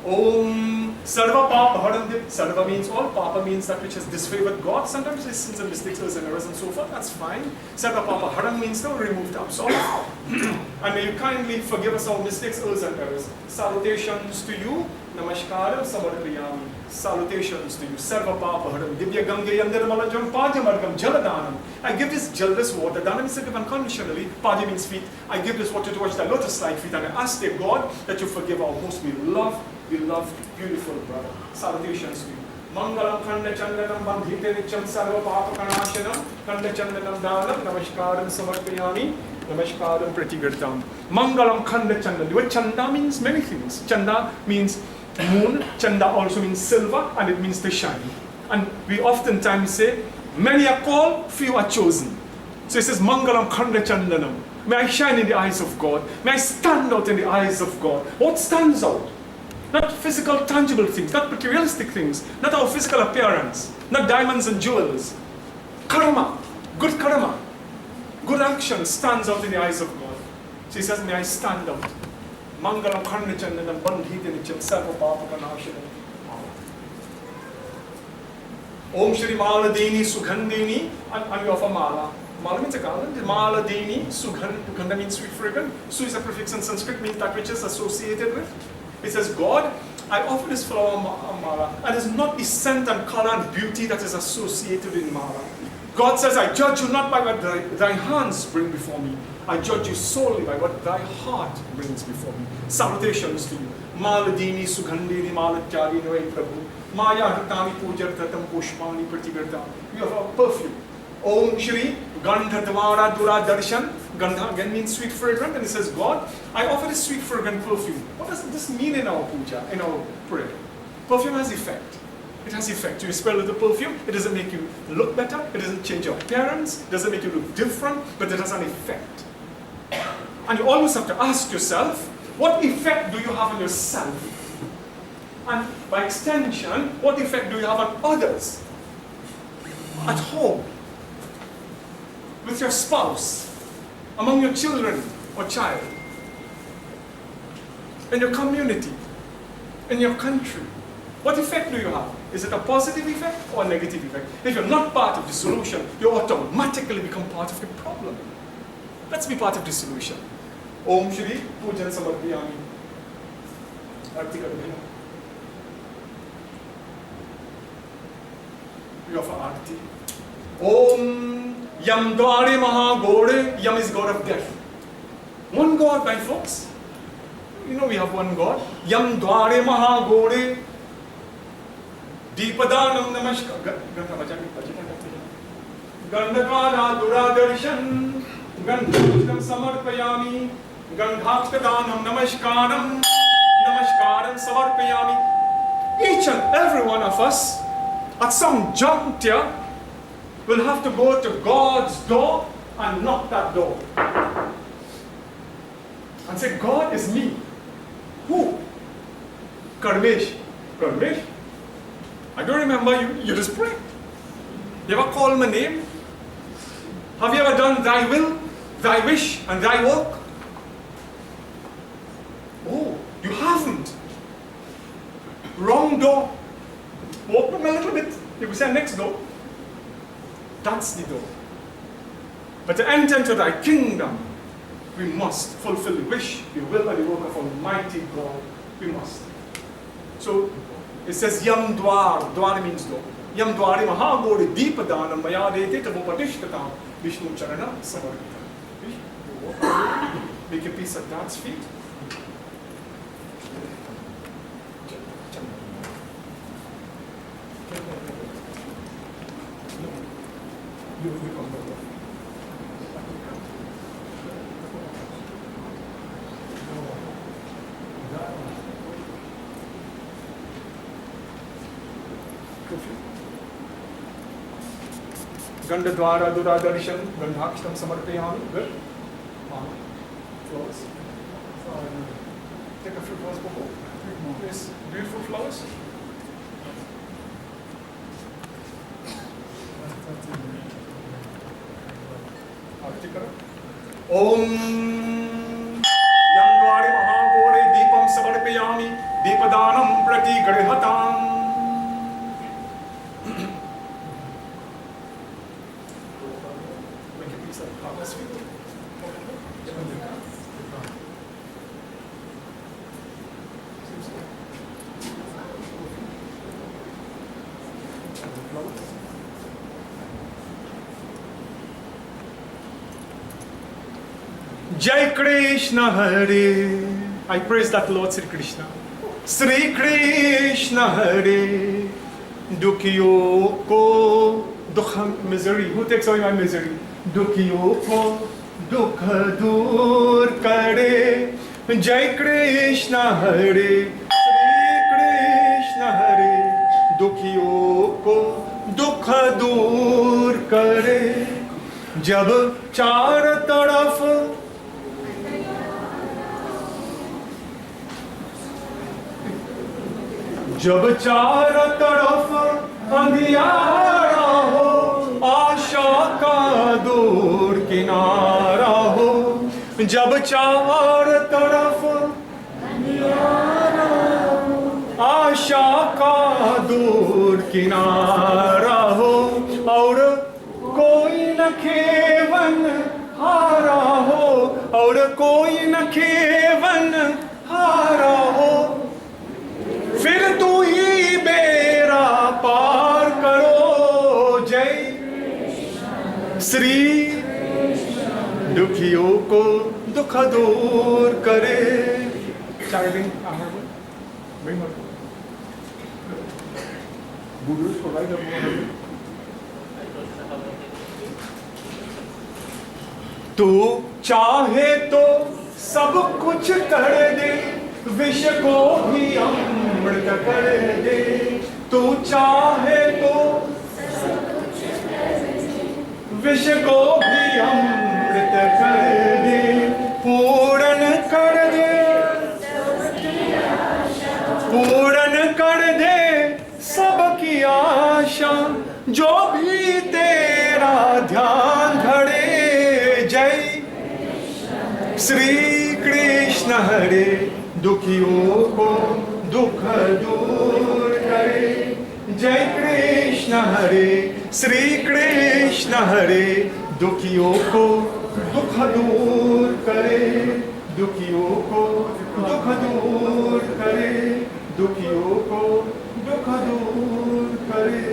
H: Om Sarva Papa Harandim. Sarva means all, Papa means that which has disfavored God. Sometimes there's sins and mistakes, and errors and so forth. That's fine. Sarva Papa Haran means to remove, to absolve. And may you kindly forgive us our mistakes, and errors. Salutations to you. Namaskaram Samarpiyami. Salutations to you. Sarva Papa Haran. Divya Gange Yandirmalajam Pajamargam Jaladanam. I give this this water. Danam is given unconditionally. Paja means feet. I give this water to wash the lotus-like feet. And I ask dear God that you forgive our most beloved, beautiful brother. Salutations to you. Mangalam Khanda Chandanam Bandhite Nicham Sarva Papa Kanashanam Khanda Chandanam Danam Namaskaram Samarpiyami Namaskaram Pratigirtam. Mangalam Khanda Chandan. The word Chanda means many things. Chanda means moon. Chanda also means silver, and it means to shine. And we oftentimes say, many are called, few are chosen. So it says Mangalam Khanda Chandanam. May I shine in the eyes of God. May I stand out in the eyes of God. What stands out? Not physical, tangible things, not materialistic things, not our physical appearance, not diamonds and jewels. Karma, good action stands out in the eyes of God. So he says, may I stand out. Mangalam Khanda Chandanam Bandhite Nicham Sarva Papa Kanashanam. Om Shri Maladini Sugandini, and we offer Mala. Mala means a garland. Maladini Sugandha means sweet fragrant. Su is a prefix in Sanskrit, means that which is associated with. It says, God, I offer this flower Mala, and it's not the scent and color and beauty that is associated in Mala. God says, I judge you not by what thy hands bring before me. I judge you solely by what thy heart brings before me. Salutations to you. Maladini Sugandini Malatyari Noe Prabhu. Maya Hrtami Pujartatam Pushmani Pratigirtam. We have a perfume. Om Shri Gandhatwara Dura Darshan Gandha again means sweet fragrant, and it says, God, I offer this sweet fragrant perfume. What does this mean in our puja, in our prayer? Perfume has effect. It has effect. You smell the perfume, it doesn't make you look better, it doesn't change your appearance, it doesn't make you look different, but it has an effect. And you always have to ask yourself, what effect do you have on yourself? And by extension, what effect do you have on others? At home, with your spouse, among your children or child, in your community, in your country. What effect do you have? Is it a positive effect or a negative effect? If you're not part of the solution, you automatically become part of the problem. Let's be part of the solution. Om Shri Pujan Samarpayami. Arti Karubhina. We offer Arti. Om Yam Dware Mahagode. Yam is God of death. One God, my folks. You know we have one God. Yam Dware Mahagode. Deepadanam Namaskar. Gandhakara Duradarshan. Gandhakshtam Samarpayami. Gandhakshtadanam Namaskaram. Namaskaram Samarpayami. Each and every one of us, at some juncture, will have to go to God's door and knock that door. And say, God is me. Who? Karmesh. Karmesh? I don't remember you just pray. You ever call my name? Have you ever done thy will, thy wish, and thy work? Oh, you haven't. Wrong door. Open a little bit. You will say next door. That's the door. But to enter into thy kingdom, we must fulfill the wish, the will, and the work of Almighty God. We must. So it says Yam Dwar. Dwar means door. Yam Dwari Mahagori Deepadanam Mayadete Tavopadishtatam Vishnu Charana Samarita. Make a peace at Dad's feet. You come over. Gandhadwara Duradarshan, Gandhakshtam Samarpayami. Good. Flowers. Take a few flowers, Bobo. Yes, beautiful flowers. Om Yamdwari Mahagore Deepam Samarpayami Deepadanam Prati Garihatam. Make a piece of harvest with Jai Krishna Hare. I praise that Lord Sri Krishna. Sri Krishna Hare. Dukhiyo ko dukha misery. Who takes away my misery? Dukhiyo ko dukha dur kare. Jai Krishna Hare. Sri Krishna Hare. Dukhiyo ko dukha dur kare. जब चार तरफ जब चार तरफ अंधियारा हो आशा का दूर किनारा हो जब चार तरफ अंधियारा हो आशा का दूर किनारा हो और कोई न खेवन हारा हो और कोई न खेवन हारा हो फिर तू ही बेड़ा पार करो जय श्री दुखियों को दुख दूर करे Boodoo is provided more. तू चाहे तो सब कुछ कर दे, विष को भी अमृत कर दे। तू चाहे तो विष को भी अमृत कर दे, पूर्ण कर दे, पूर्ण कर दे सबकी आशा, जो भी तेरा ध्यान धरे। जय श्री कृष्ण हरे, दुखियों को दुख दूर करे। जय कृष्ण हरे, श्री कृष्ण हरे, दुखियों को दुख दूर करे, दुखियों को दुख दूर करे, दुखियों को दुख दूर करे।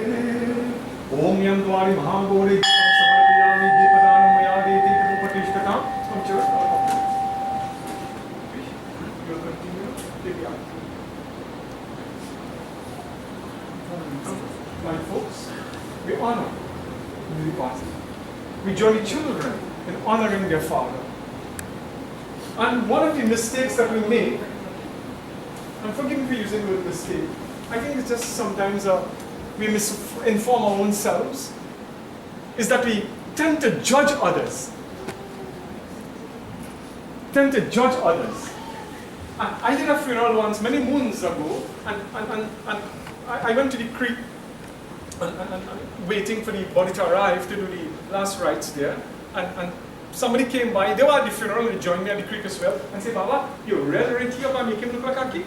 H: ओम यम द्वारि महागोरे समर्पयामि दीपदानं मया देति प्रतिष्ठतां। हम church my folks, we honor the past. We join children in honoring their father. And one of the mistakes that we make, and forgive me for using the word mistake, I think it's just sometimes we misinform our own selves, is that we tend to judge others. Tend to judge others. I did a funeral once, many moons ago, and I went to the creek and waiting for the body to arrive to do the last rites there. And somebody came by, they were at the funeral, and they joined me at the creek as well, and said, Baba, you read Rinty up and make him look like Aki?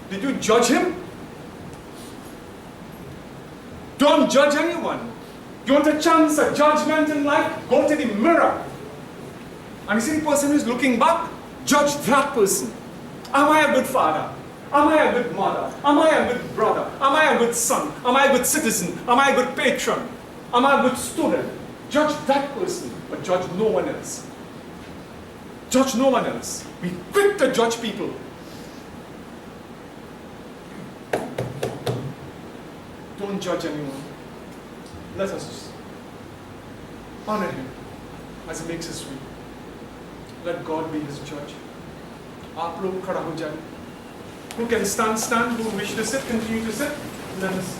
H: Did you judge him? Don't judge anyone. You want a chance, a judgment in life? Go to the mirror. And you see the person who's looking back, judge that person. Am I a good father? Am I a good mother? Am I a good brother? Am I a good son? Am I a good citizen? Am I a good patron? Am I a good student? Judge that person, but judge no one else. Judge no one else. Be quick to judge people. Don't judge anyone. Let us honor him as he makes history. Let God be his judge. आप लोग खड़ा हो जाए. Who can stand, stand. Who wish to sit, continue to sit. Let us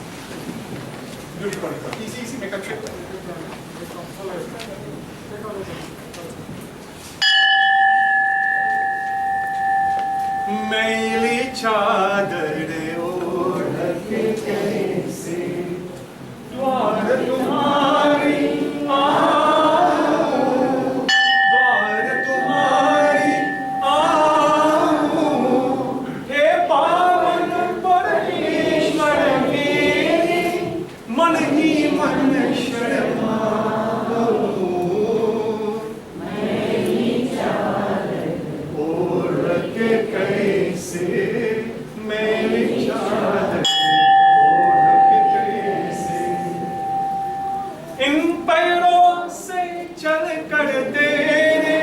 H: do it. Easy, easy, make a trip. मैली चादर ओढ़ के कैसे द्वार तुम्हारी आऊं, द्वार तुम्हारी आऊं, हे पावन परमेश्वर मेरे, मन ही मन शर्माऊं। मैली चादर ओढ़ के कैसे, मैली चादर इन पैरों से चल कर तेरे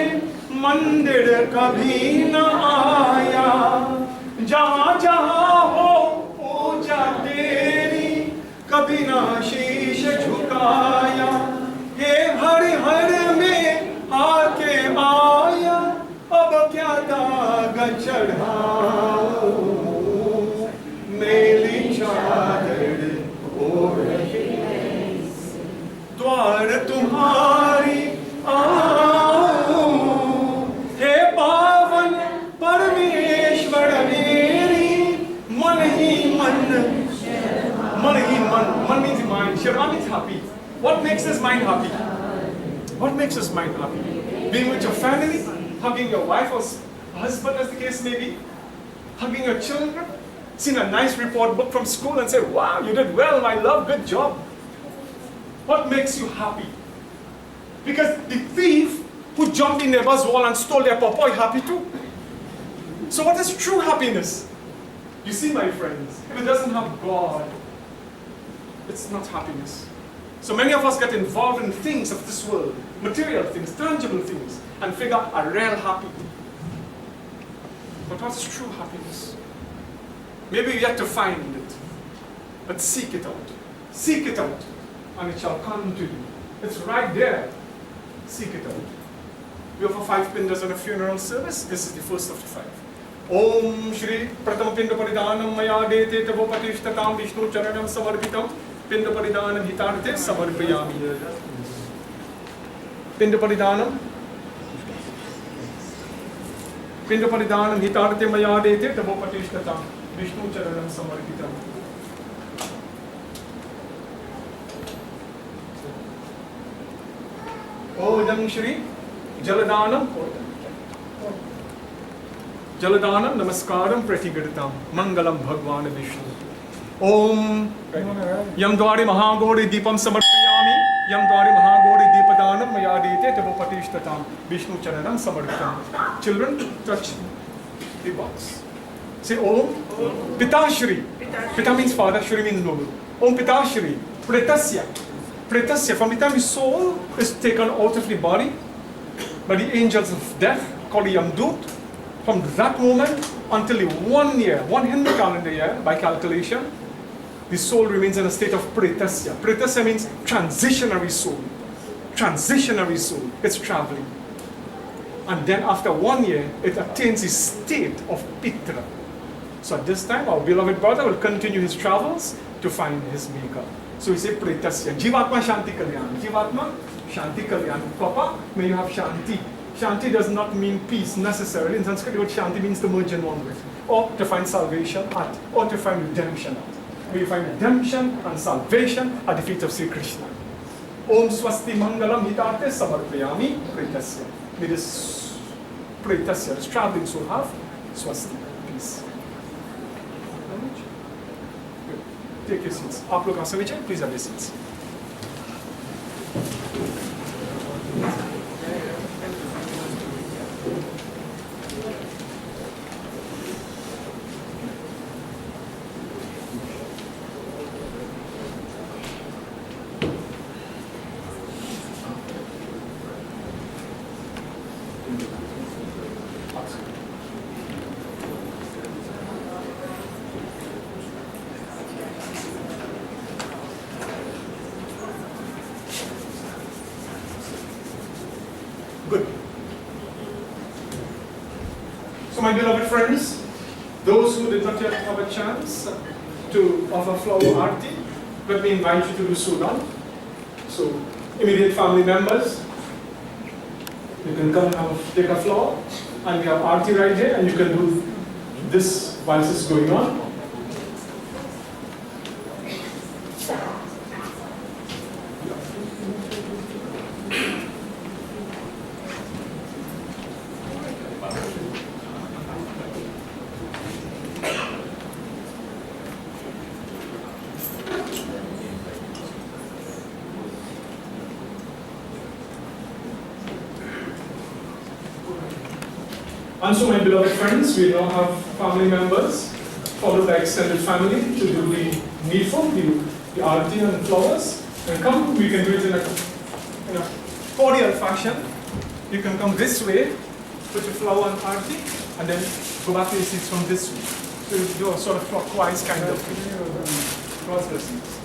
H: मंदिर कभी न आया, जहाँ जहाँ हो पूजा तेरी कभी न शीश झुकाया। हे हर हर में आके आया, अब क्या दाग चढ़ाऊं। मैली चादर ओढ़ के द्वार तुम्हारी आऊं, हे पावन परमेश्वर मेरी, मन ही मन means mind. Sharma means happy. What makes his mind happy? What makes his mind happy? Being with your family, hugging your wife or husband as the case may be, hugging your children, seeing a nice report book from school and say, wow, you did well, my love, good job. What makes you happy? Because the thief who jumped in neighbor's wall and stole their pawpaw is happy too. So what is true happiness? You see, my friends, if it doesn't have God, it's not happiness. So many of us get involved in things of this world, material things, tangible things, and figure are real happy. But what's true happiness? Maybe you yet to find it, but seek it out. Seek it out, and it shall come to you. It's right there. Seek it out. We offer 5 pindas in a funeral service. This is the first of the 5. Om Shri Pratham Pinda Paridanam Maya Dete Tavo Patishtatam Vishnu Charanam Samarpitam Pinda Paridanam Hitarte Samarpayami. Pinda Paridanam Hitarte Maya Dete Tavo Patishtatam Vishnu Charanam Samarpitam. Odam Shri Jaladanam Namaskaram Pratigadatam Mangalam Bhagwan Vishnu. Om Yam Dwari Mahagori Deepam Samarpayami Yam Dwari Mahagori Deepadanam Mayadite Tabopatishtatam Vishnu Charanam Samarpitam. Children, touch the box. Say Om Pita Shri. Pita means father, Shri means noble. Om Pita Shri Pretasya. Pretasya, from the time his soul is taken out of the body by the angels of death, called the Yamdut, from that moment until the 1 year, 1 Hindu calendar year, by calculation, the soul remains in a state of pretasya. Pretasya means transitionary soul. Transitionary soul. It's traveling. And then after 1 year, it attains the state of pitra. So at this time, our beloved brother will continue his travels to find his maker. So we say pretasya. Jivatma Shanti Kalyan. Jivatma Shanti Kalyan. Papa, may you have Shanti. Shanti does not mean peace necessarily. In Sanskrit, the word Shanti means to merge in one with, or to find salvation at, or to find redemption at. May you find redemption and salvation at the feet of Sri Krishna. Om Swasti Mangalam Hitarte Samarpayami Pretasya. May this Pretasya, this traveling soul, have Swasti, peace. Take your seats. आप लोग आसन नीचे, please have your seats. Good. So my beloved friends, those who did not yet have a chance to offer flower arti, let me invite you to do so now. So immediate family members, you can come and take a flower, and we have arti right here, and you can do this while this is going on. And so, my beloved friends, we now have family members, followed by extended family, to do the needful, the arati and flowers. And come, we can do it in a cordial fashion. You can come this way, put your flower and arati, and then go back to your seats from this way. So you do a sort of clockwise kind of cross the seats.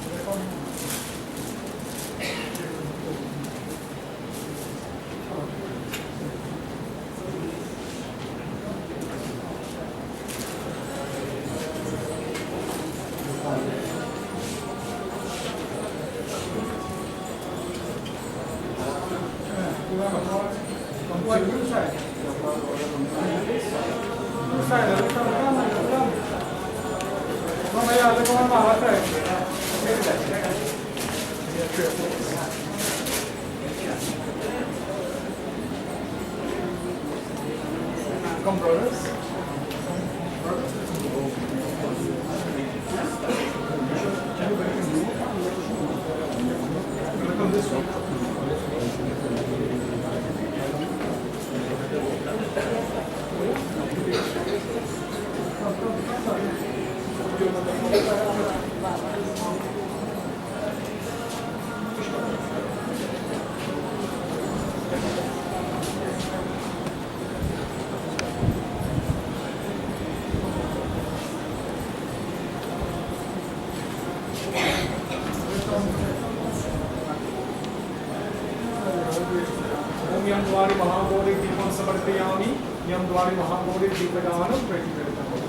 H: Come, brothers. Come this way. Mahagauri दीपं समर्पयामि यं द्वारे महागौरी दीपदानं प्रतिगृह्णामि।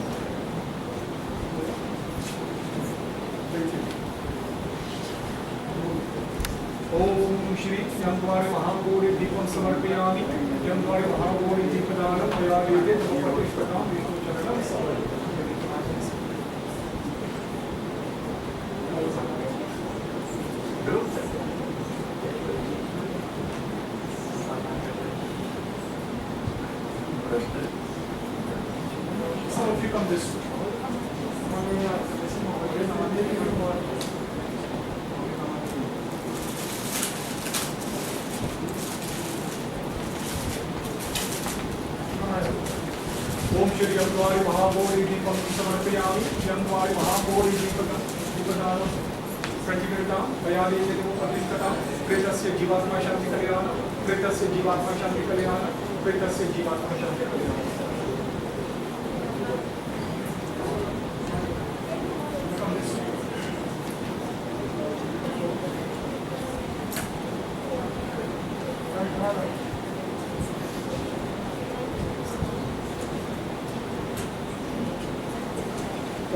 H: ओम श्री यं द्वारे महागौरी दीपं समर्पयामि यं द्वारे महागौरी दीपदानं मया वेदे प्रतिष्ठतां विष्णुचरणं समर्पयामि। Some of you come this way. ओम श्री यं द्वारे महागौरी दीपं समर्पयामि यं द्वारे महागौरी दीपदानं प्रतिगृह्णां मया वेदे प्रतिष्ठतां प्रेतस्य जीवात्मा शान्ति कल्याणं प्रेतस्य जीवात्मा शान्ति कल्याणं प्रेतस्य जीवात्मा शान्ति कल्याणं।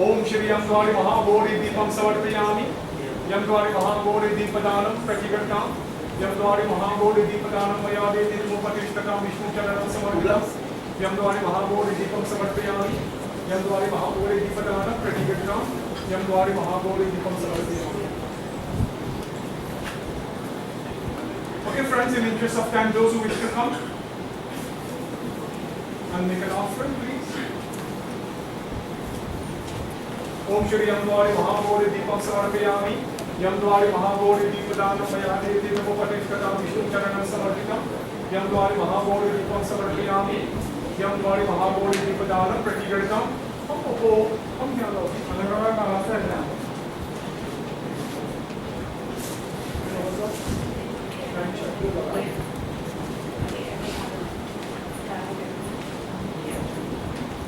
H: ओम श्री यं द्वारे महागौरी दीपं समर्पयामि यं द्वारे महागौरी दीपदानं प्रतिगृह्णां यं द्वारे महागौरी दीपदानं मया वेदे प्रतिष्ठतां विष्णुचरणं समर्पयामि यं द्वारे महागौरी दीपं समर्पयामि यं द्वारे महागौरी दीपदानं प्रतिगृह्णां यं द्वारे महागौरी दीपं समर्पयामि। Okay friends, in interest of time, those who wish to come and make an offering, please. ओम श्री यं द्वारे महागौरी दीपं समर्पयामि यं द्वारे महागौरी दीपदानं मया वेदे प्रतिष्ठतां विष्णुचरणं समर्पितं यं द्वारे महागौरी दीपं समर्पयामि यं द्वारे महागौरी दीपदानं प्रतिगृह्णां हम क्या लो अनुराग का आसन है।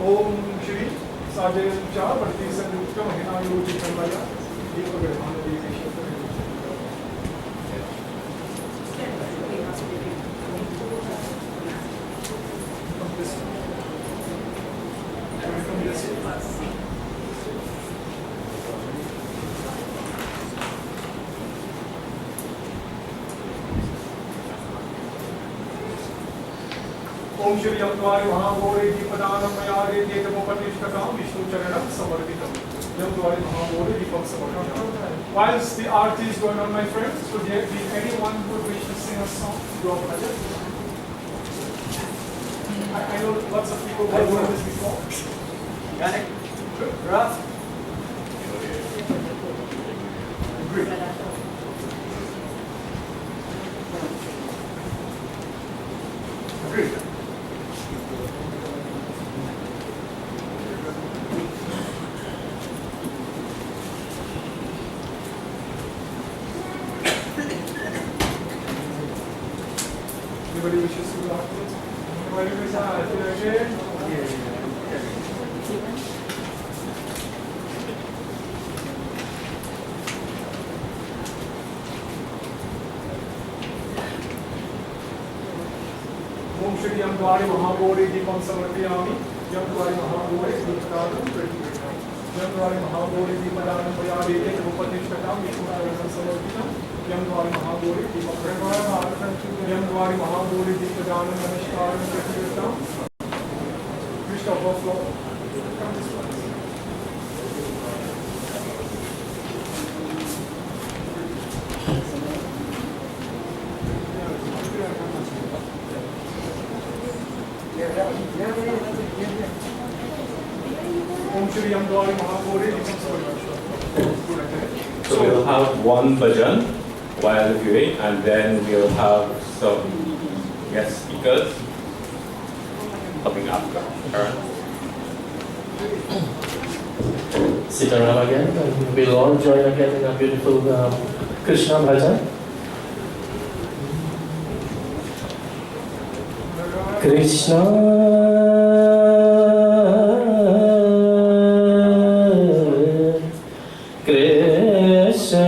H: ओम श्री साजे चार बढ़ती संयुक्त महिला योजित संबंध दीप ग्रहण ओम श्री यं द्वारे महागौरी दीपदानं मया वेदे प्रतिष्ठतां विष्णुचरणं समर्पितं यं द्वारे महागौरी दीपं समर्पयामि। Whilst the arti is going on, my friends, would there be anyone who would wish to sing a song to our project? I know lots of people who have done this before. Yannick? Good. Raf? Great. Great. Anybody wishes to go afterwards? Anybody wishes to go again? ओम श्री यं द्वारे महागौरी दीपं समर्पयामि यं द्वारे महागौरी दीपदानं प्रतिगृह्णामि यं द्वारे महागौरी दीपदानं मया वेदे प्रतिष्ठतां विष्णुचरणं समर्पितं यं द्वारे महागौरी यं द्वारे महागौरी दीपदानं नमस्कारं प्रतिगृह्णां। Please overflow. Come this way. ओम श्री यं द्वारे महागौरी दीपं समर्पयामि।
A: So we'll have one bhajan while viewing, and then we'll have some guest speakers coming after. Aaron?
D: Sit around again, and we'll all join again in a beautiful Krishna bhajan. Krishna Krishna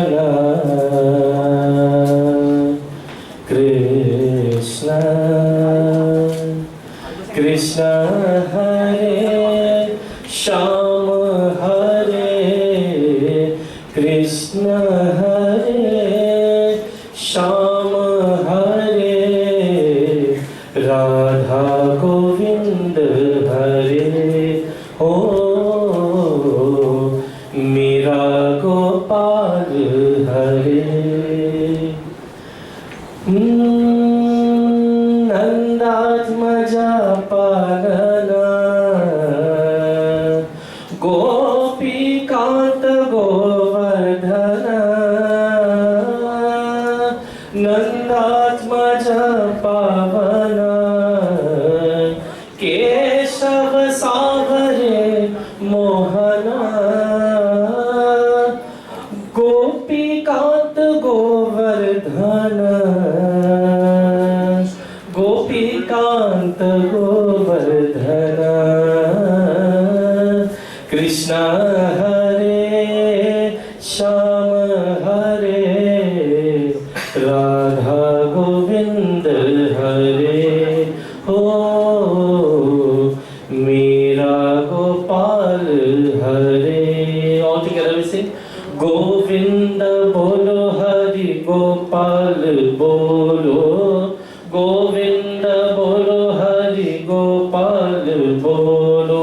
D: Krishna Krishna Hare, Sham Hare, Krishna Hare, Sham Hare, Radha Govind Hare, oh, Mera Gopal Hare. Nandatmaja Palana, Gopi Kanta Govardhana, Nandatmaja Pavana, Keshava Savare Mohana, Gopi Kanta Govardhana, Gopikanta Govardhana, Krishna Hare, Sham Hare, Radha Govind Hare, oh, Mera Gopal Hare. All together we sing, Govinda Bolo Hari Gopal Bolo, Govinda Bolo Hari Gopal Bolo,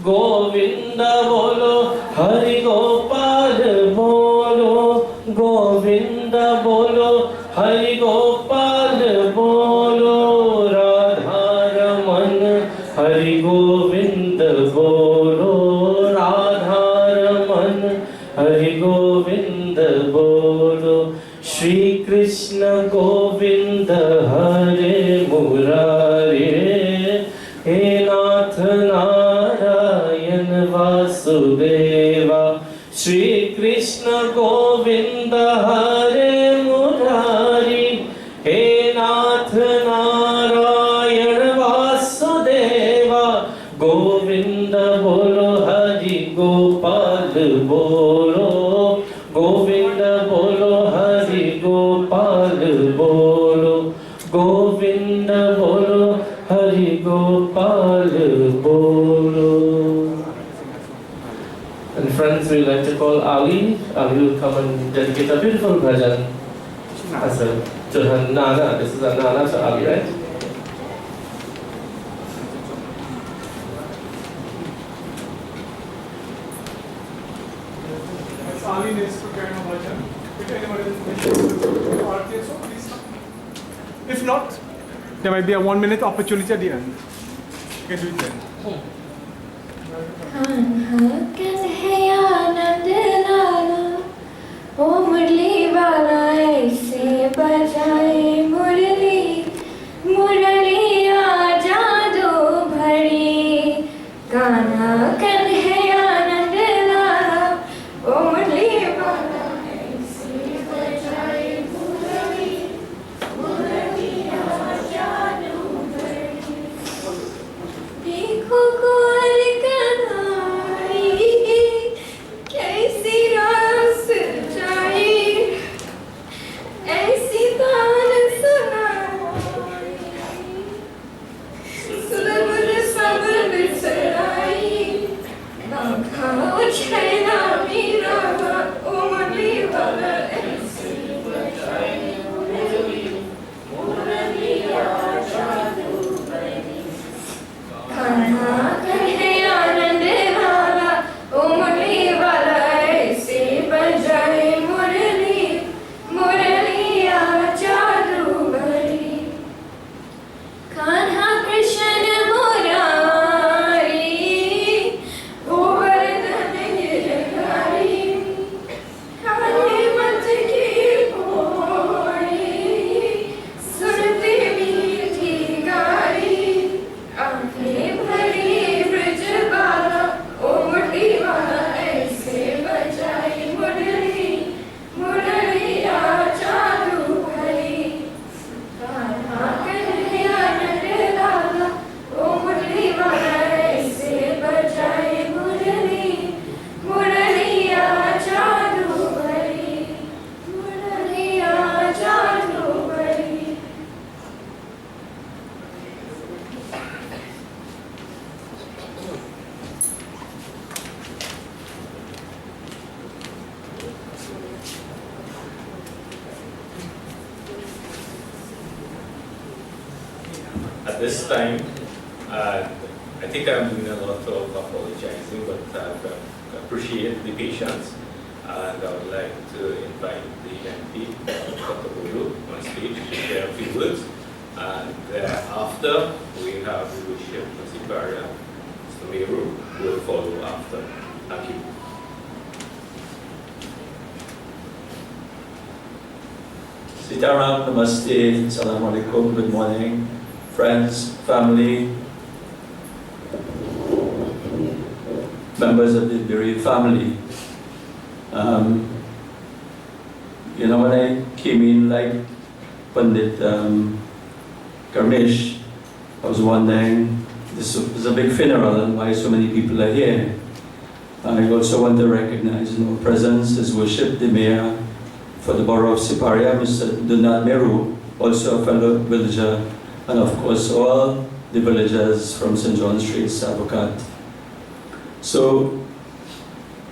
D: Govinda Bolo Hari Gopal Bolo, Govinda Bolo Hari Gopal Bolo, Radha Raman Hari Govinda Bolo, Radha Raman Hari Govinda Bolo, Shri Krishna Govinda Hare Murare, He Nath Narayan Vasudeva, Shri Krishna Govinda Hare Murari, He Nath Narayan Vasudeva, Govinda Bolo Hari Gopal Bolo, Govinda Bolo Hari Gopal Bolo, Govinda Bolo Hari Gopal Bolo. And friends, we like to call Ali. Ali will come and dedicate a beautiful bhajan as well to her Nana. This is a Nana to Ali, right?
H: Ali needs to carry on bhajan. If anybody is interested, so please. If not, there might be a 1 minute opportunity at the end. You can do it then.
C: Kanha Kanhaiya नंद लाला, ओ मुरली वाला ऐसे बजाए मुरली, मुरलिया जादू भरी। कान्हा कन्हैया नंद लाला, ओ मुरली वाला ऐसे बजाए मुरली, मुरलिया जादू भरी। देखो कोयल कैसी रास जाई, ऐसी तान सुनाई, सुरबुर सब्र बिसराई, ना खाओ छैना मीरा ओ मुरली वाला ऐसी बजाई मुरली, मुरलिया जादू भरी। कान्हा कन्हैया नंद लाला, ओ मुरली वाला ऐसे बजाए मुरली, मुरलिया जादू भरी। Kanha Krishna Murari, Govardhan Girdhari,
A: this time. I think I'm doing a lot of apologizing, but I appreciate the patience. And I would like to invite the MP, Dr. Boodoo, on stage to share a few words. And thereafter, we have the Bishop of Siparia, Mr. Mongru, who will follow after. Thank you.
I: Sitaram, Namaste, Assalamu Alaikum, good morning, friends, family, members of the bereaved family. You know, when I came in, like Pandit Karmish, I was wondering, this is a big funeral and why so many people are here. I also want to recognize presence, His Worship, the Mayor for the Borough of Siparia, Mr. Donald Meru, also a fellow villager, and of course all the villagers from St. John Street, Savocat. So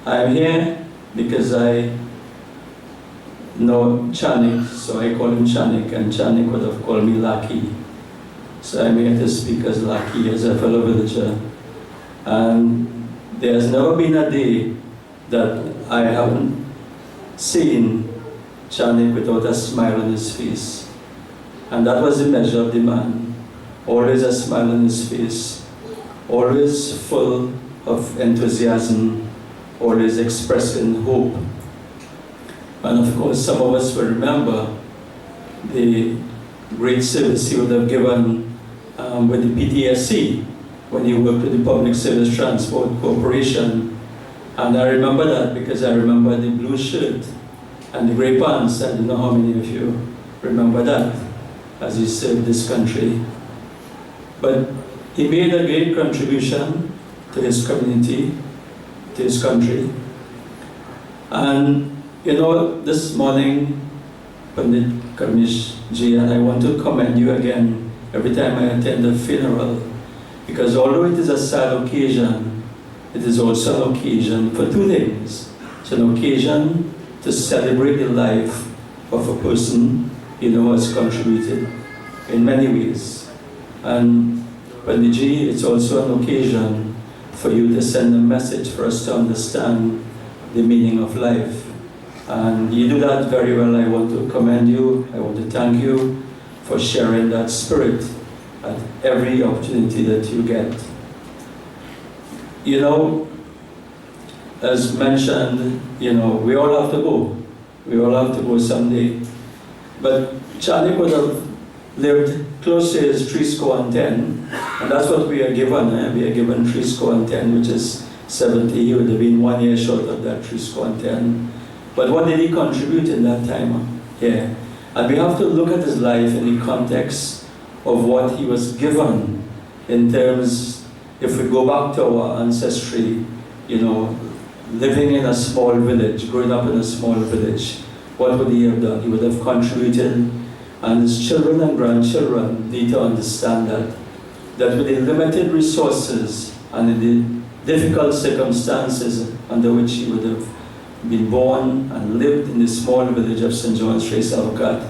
I: I'm here because I know Chanik, so I call him Chanik, and Chanik would have called me Lucky. So I'm here to speak as Lucky, as a fellow villager. And there's never been a day that I haven't seen Chanik without a smile on his face. And that was the measure of the man. Always a smile on his face, always full of enthusiasm, always expressing hope. And of course, some of us will remember the great service he would have given with the PTSC when he worked with the Public Service Transport Corporation. And I remember that because I remember the blue shirt and the grey pants. I don't know how many of you remember that as he served this country. But he made a great contribution to his community, to his country. And this morning, Pandit Karmish Ji, and I want to commend you again every time I attend a funeral, because although it is a sad occasion, it is also an occasion for two things. It's an occasion to celebrate the life of a person who has contributed in many ways. And Pandit Ji, it's also an occasion for you to send a message for us to understand the meaning of life. And you do that very well. I want to commend you. I want to thank you for sharing that spirit at every opportunity that you get. As mentioned, we all have to go. We all have to go someday. But Chanik would have lived close to his 10, and that's what we are given. We are given 10, which is 70. He would have been 1 year short of that 10. But what did he contribute in that time? Yeah. And we have to look at his life in the context of what he was given in terms, if we go back to our ancestry, living in a small village, growing up in a small village, what would he have done? He would have contributed, and his children and grandchildren need to understand that with the limited resources and in the difficult circumstances under which he would have been born and lived in the small village of St. John Street, Savocat,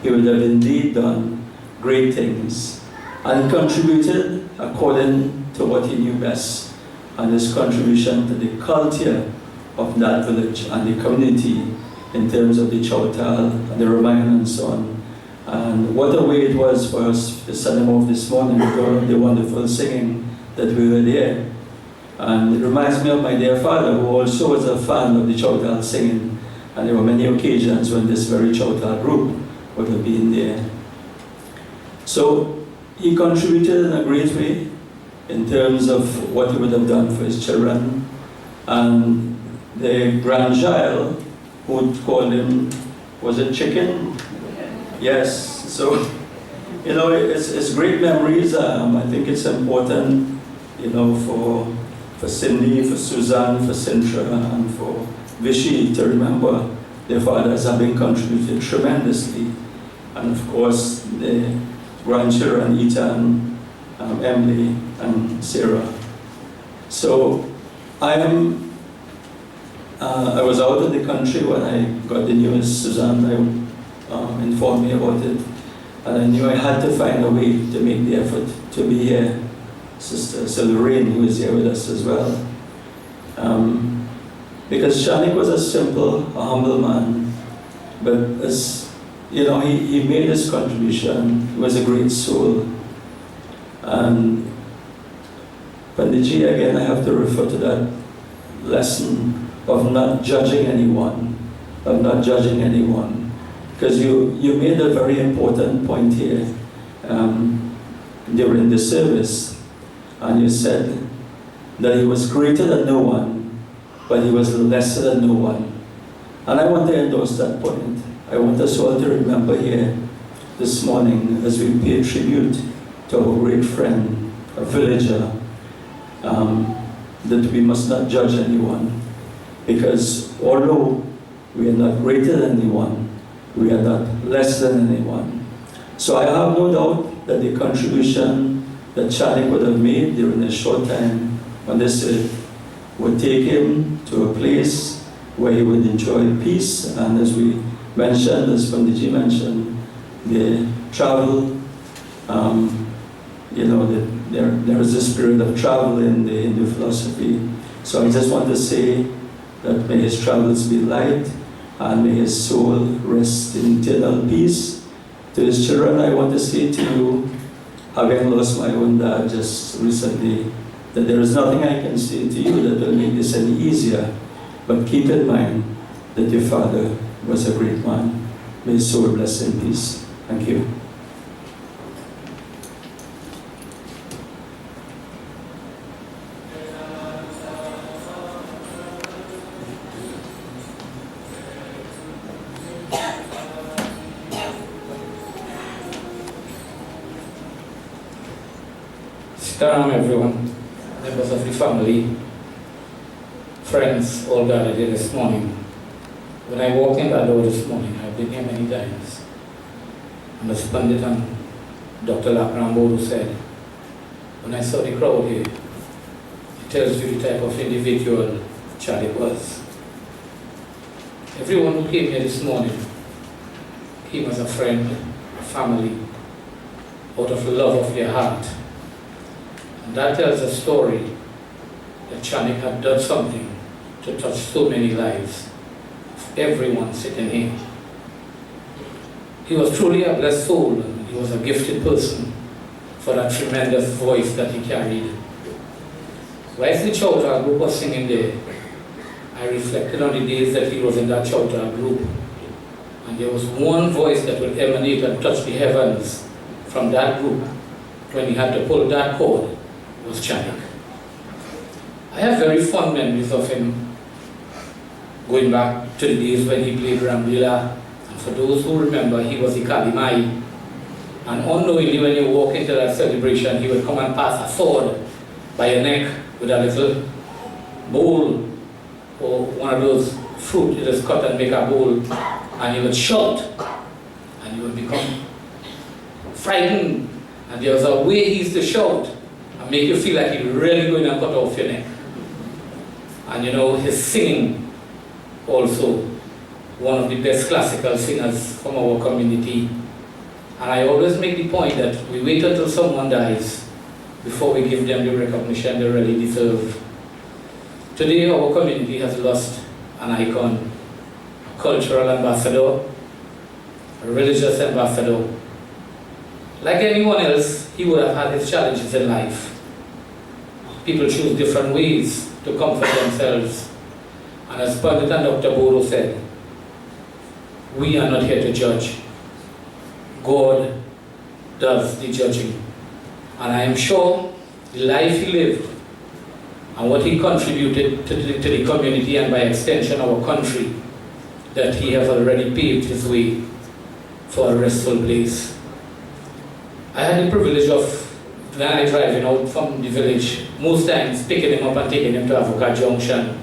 I: he would have indeed done great things and contributed according to what he knew best, and his contribution to the culture of that village and the community in terms of the Chautal and the Ramayana and so on. And what a way it was for us to send him off this morning with all of the wonderful singing that we were there. And it reminds me of my dear father, who also was a fan of the Chautal singing. And there were many occasions when this very Chautal group would have been there. So he contributed in a great way in terms of what he would have done for his children. And the grandchild, who would call him, was it Chicken? Yes. So, it's great memories. I think it's important, for Cindy, for Suzanne, for Sintra, and for Vichy to remember their fathers having contributed tremendously. And of course, the grandchildren, Ethan, Emily, and Sarah. So I was out of the country when I got the news. Suzanne informed me about it. And I knew I had to find a way to make the effort to be here. Sister Silverine, who is here with us as well. Because Chanik was a simple, a humble man, but as you know, he made his contribution. He was a great soul. And Panditji, again, I have to refer to that lesson of not judging anyone, because you made a very important point here during the service, and you said that he was greater than no one, but he was lesser than no one. And I want to endorse that point. I want us all to remember here this morning as we pay tribute to our great friend, a villager, that we must not judge anyone, because although we are not greater than anyone, we are not less than anyone. So I have no doubt that the contribution that Chanik would have made during a short time on this earth would take him to a place where he would enjoy peace, and as we mentioned, as Panditji mentioned, the travel, there is a spirit of travel in the Hindu philosophy. So I just want to say that may his travels be light, and may his soul rest in eternal peace. To his children, I want to say to you, having lost my own dad just recently, that there is nothing I can say to you that will make this any easier, but keep in mind that your father was a great man. May his soul rest in peace. Thank you.
J: Salam everyone, members of the family, friends, all gathered here this morning. When I walked in that door this morning, I've been here many times, and as Pandit and Dr. Boodoo said, when I saw the crowd here, it tells you the type of individual Charlie was. Everyone who came here this morning came as a friend, a family, out of the love of their heart. And that tells a story that Chanik had done something to touch so many lives of everyone sitting here. He was truly a blessed soul, and he was a gifted person for that tremendous voice that he carried. Whilst the Chowta group was singing there, I reflected on the days that he was in that Chowta group, and there was one voice that would emanate and touch the heavens from that group when he had to pull that cord. Was Chanik. I have very fond memories of him going back to the days when he played Ramlila, and for those who remember, he was the Kalimai, and unknowingly when you walk into that celebration, he would come and pass a sword by your neck with a little bowl or one of those fruit you just cut and make a bowl, and he would shout, and you would become frightened, and there was a way he used to shout and make you feel like he's really going to cut off your neck. And you know, his singing also, one of the best classical singers from our community. And I always make the point that we wait until someone dies before we give them the recognition they really deserve. Today our community has lost an icon, a cultural ambassador, a religious ambassador. Like anyone else, he would have had his challenges in life. People choose different ways to comfort themselves. And as Pandit and Dr. Boodoo said, we are not here to judge. God does the judging. And I am sure the life he lived and what he contributed to the community and by extension our country, that he has already paved his way for a restful place. I had the privilege of, when I driving out from the village, most times picking him up and taking him to Avoca Junction.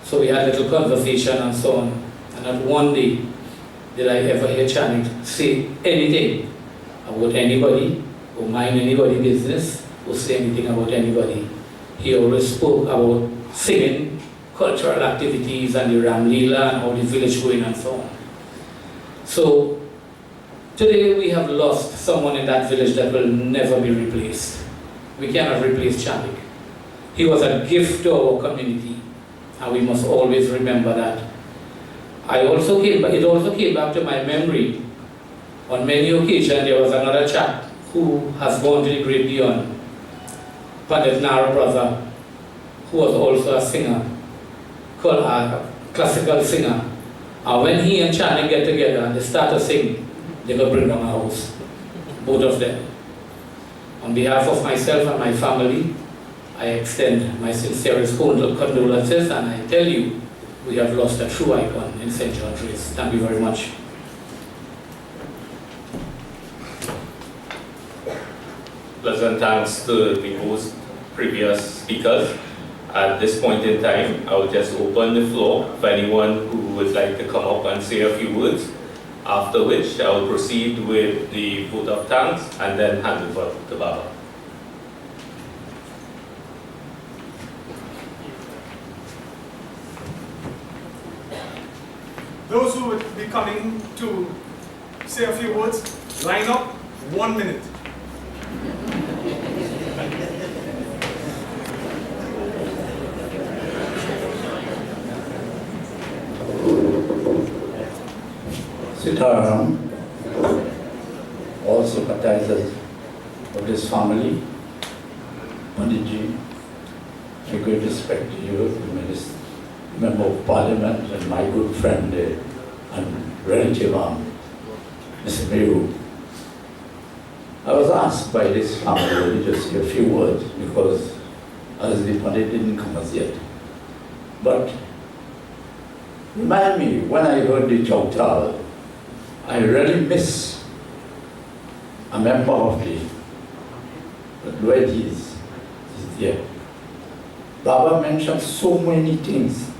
J: So we had a little conversation and so on. And not one day did I ever hear Chanik say anything about anybody, or mind anybody's business, or say anything about anybody. He always spoke about singing, cultural activities, and the Ramlila, and how the village going and so on. So Today we have lost someone in that village that will never be replaced. We cannot replace Chanik. He was a gift to our community, and we must always remember that. It also came back to my memory. On many occasions there was another chap who has gone to the great beyond, Pandit Nara brother, who was also a singer, called a classical singer. And when he and Chanik get together and they start to sing, they will bring down a house, both of them. On behalf of myself and my family, I extend my sincerest condolences, and I tell you, we have lost a true icon in St. John's Race. Thank you very much.
A: Pleasant thanks to the host, previous speakers. At this point in time, I will just open the floor for anyone who would like to come up and say a few words, after which I will proceed with the vote of thanks and then hand over to Baba.
H: Those who would be coming to say a few words, line up, 1 minute.
K: Sitaram, all sympathizers of this family, Panditji, a great respect to you, the Member of Parliament, and my good friend and relative, Mr. Mongru. I was asked by this family to say a few words because as the Pandit didn't come as yet. But remind me, when I heard the Chautal, I really miss a member of the where he is there. Baba mentioned so many things,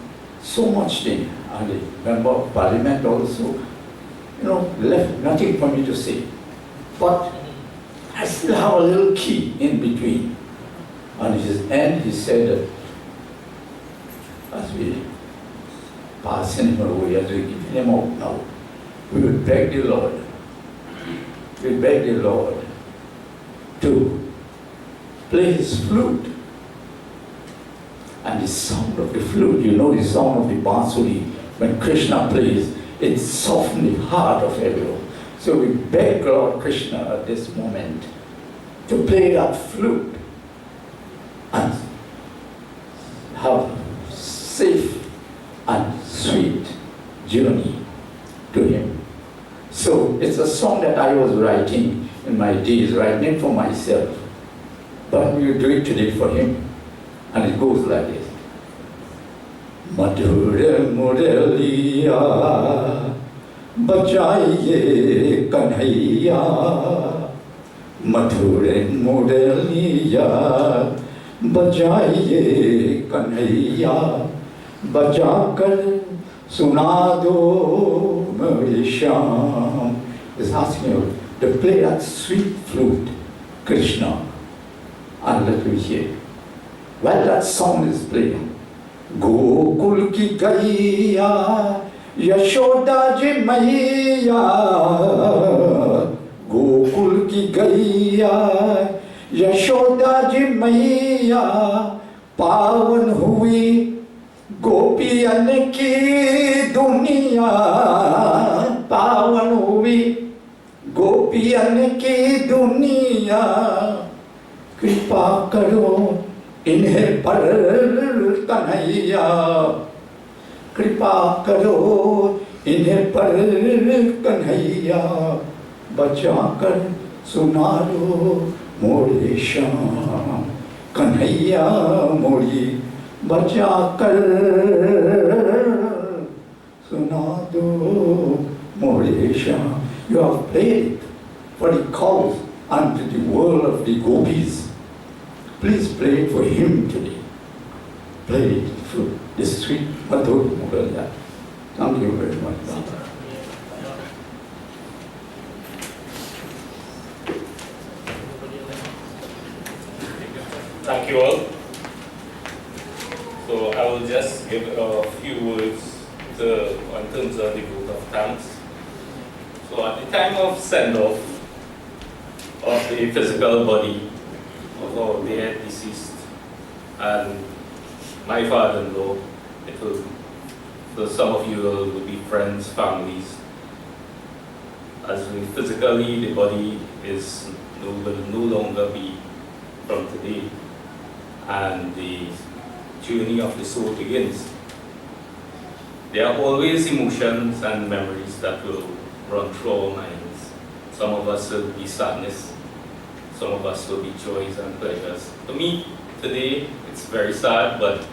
K: so much thing, and the member of Parliament also, left nothing for me to say. But I still have a little key in between. And at his end, he said that as we pass him away, as we give him out now, we will beg the Lord, to play his flute. And the sound of the flute, the sound of the bansuri, when Krishna plays, it softens the heart of everyone. So we beg Lord Krishna at this moment to play that flute and have safe and sweet journey to him. So it's a song that I was writing in my days, writing for myself. But we will do it today for him. And it goes like this. Madhura Muraliya Bajaiye Kanhaiya Madhura Muraliya Bajaiye Kanhaiya Bajakar Sunado Marisham. Is asking you to play that sweet flute, Krishna, and let me hear. While that song is playing, Gokul ki gaiya, Yashoda ji maiya, Gokul ki gaiya, Yashoda ji maiya, Pavan hui gopiyan ki duniya, Pavan hui gopiyan ki duniya, Kripa karo इन्हें पर कन्हैया, कृपा करो इन्हें पर कन्हैया, बचा कर सुना लो मोरे श्याम, कन्हैया मोरी बचा कर सुना दो मोरे Shyam. You have played for the cause and to the world of the gopis. Please play it for him today. Play it for the sweet Madhur Mughalya. Thank you very much.
A: Thank you all. So I will just give a few words in terms of the vote of thanks. So at the time of send-off of the physical body of our dear deceased and my father-in-law, it will, so some of you will be friends, families. As we physically, the body will no longer be from today, and the journey of the soul begins. There are always emotions and memories that will run through our minds. Some of us will be sadness, some of us will be joys and pleasures. For me, today, it's very sad, but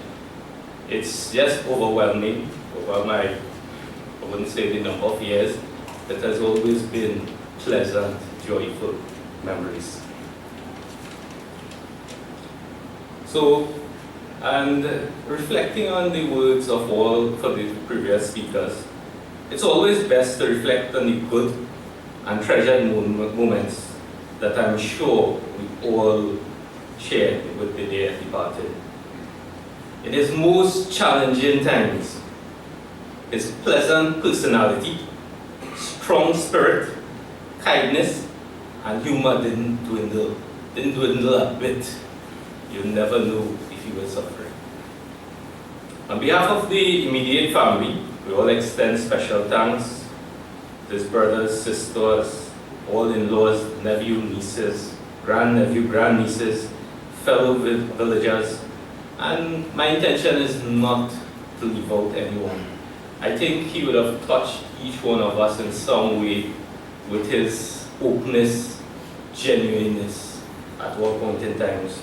A: it's just overwhelming over my, I wouldn't say the number of years, it has always been pleasant, joyful memories. So, and reflecting on the words of all for the previous speakers, it's always best to reflect on the good and treasured moments that I'm sure we all shared with the dear departed. In his most challenging times, his pleasant personality, strong spirit, kindness, and humor didn't dwindle a bit. You never knew if he was suffering. On behalf of the immediate family, we all extend special thanks to his brothers, sisters, all in-laws, nephew, nieces, grandnephew, grandnieces, fellow villagers, and my intention is not to leave out anyone. I think he would have touched each one of us in some way with his openness, genuineness at all point in times.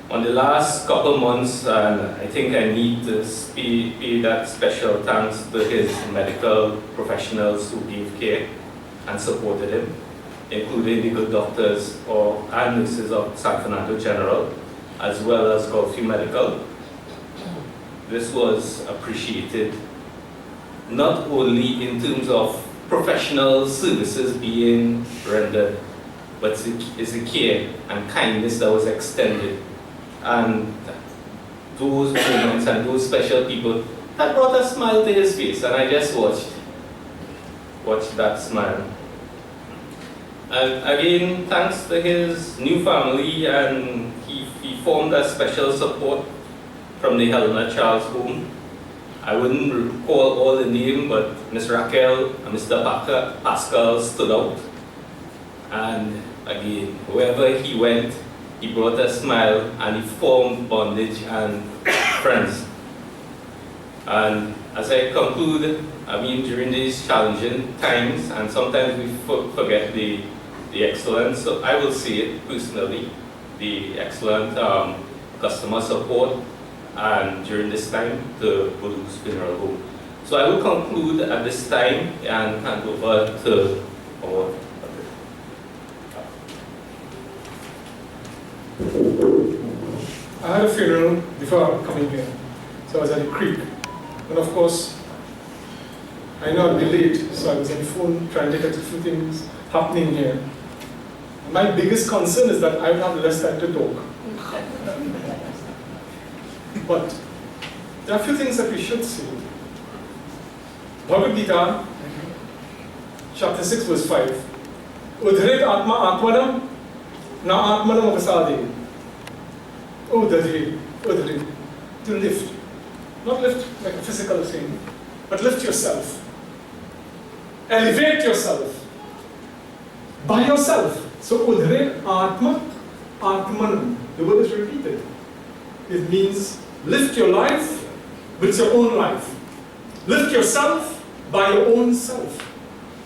A: On the last couple months, and I think I need to pay that special thanks to his medical professionals who gave care and supported him, including the good doctors and nurses of San Fernando General, as well as Gulfview Medical. This was appreciated not only in terms of professional services being rendered, but it's the care and kindness that was extended. And those moments and those special people that brought a smile to his face, and I just watched that smile. And again, thanks to his new family, and he formed a special support from the Helena Charles home. I wouldn't recall all the name, but Miss Raquel and Mr. Pascal stood out. And again, wherever he went, he brought a smile and he formed bondage and friends. And as I conclude, I mean, during these challenging times, and sometimes we forget the excellence, so I will say it personally, the excellent customer support, and during this time, the Boodoo's funeral home. So I will conclude at this time and hand over to our
G: I had a funeral before coming here, so I was at the creek. And of course, I know I'd be late, so I was on the phone trying to get a few things happening here. And my biggest concern is that I would have less time to talk. But there are a few things that we should say. Bhagavad Gita, chapter 6, verse 5. Udhrit atma atmanam na atmanam avasade. Udhrit, to lift. Not lift like a physical thing, but lift yourself. Elevate yourself. By yourself. So udhrit atma atmanam. The word is repeated. It means lift your life with your own life. Lift yourself by your own self.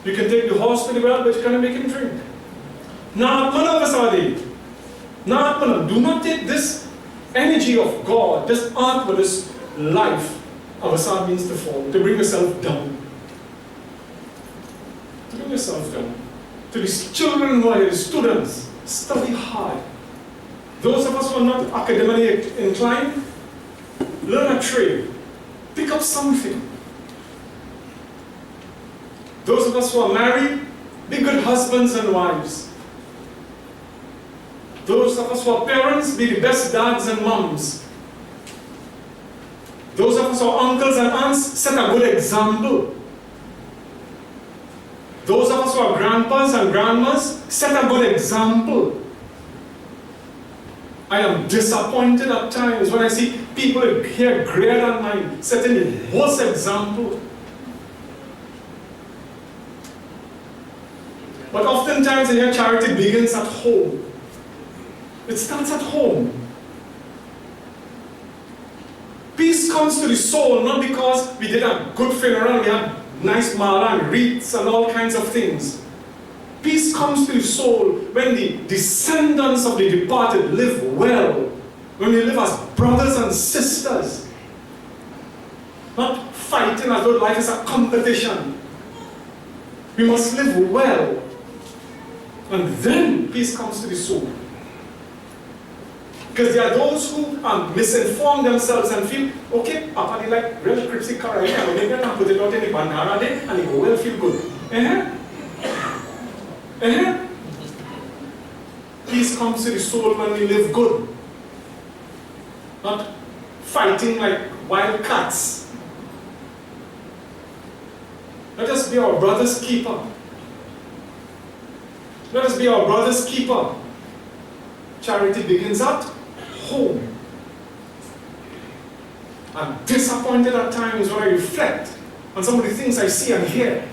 G: You can take the horse to the well, but you cannot make him drink. Na-atmana vasadi. Na-atmana. Do not take this energy of God, this atma, this life. Avasad means to fall, to bring yourself down. To bring yourself down. To these children who are here, the students, study hard. Those of us who are not academically inclined, learn a trade. Pick up something. Those of us who are married, be good husbands and wives. Those of us who are parents, be the best dads and moms. Those of us who are uncles and aunts, set a good example.
H: Those of us who are grandpas and grandmas, set a good example. I am disappointed at times when I see people here greater than mine setting the worst example. But oftentimes I hear charity begins at home. It starts at home. Peace comes to the soul not because we did a good funeral, we had nice mala and rites and all kinds of things. Peace comes to the soul when the descendants of the departed live well, when we live as brothers and sisters, not fighting as though life is a competition. We must live well, and then peace comes to the soul. Because there are those who misinform themselves and feel, okay, Papa, they like real cripsy curry, and they can put it out in the bandara day, and they go, well, feel good. Peace comes to the soul when we live good, not fighting like wild cats. Let us be our brother's keeper. Let us be our brother's keeper. Charity begins at home. I'm disappointed at times when I reflect on some of the things I see and hear.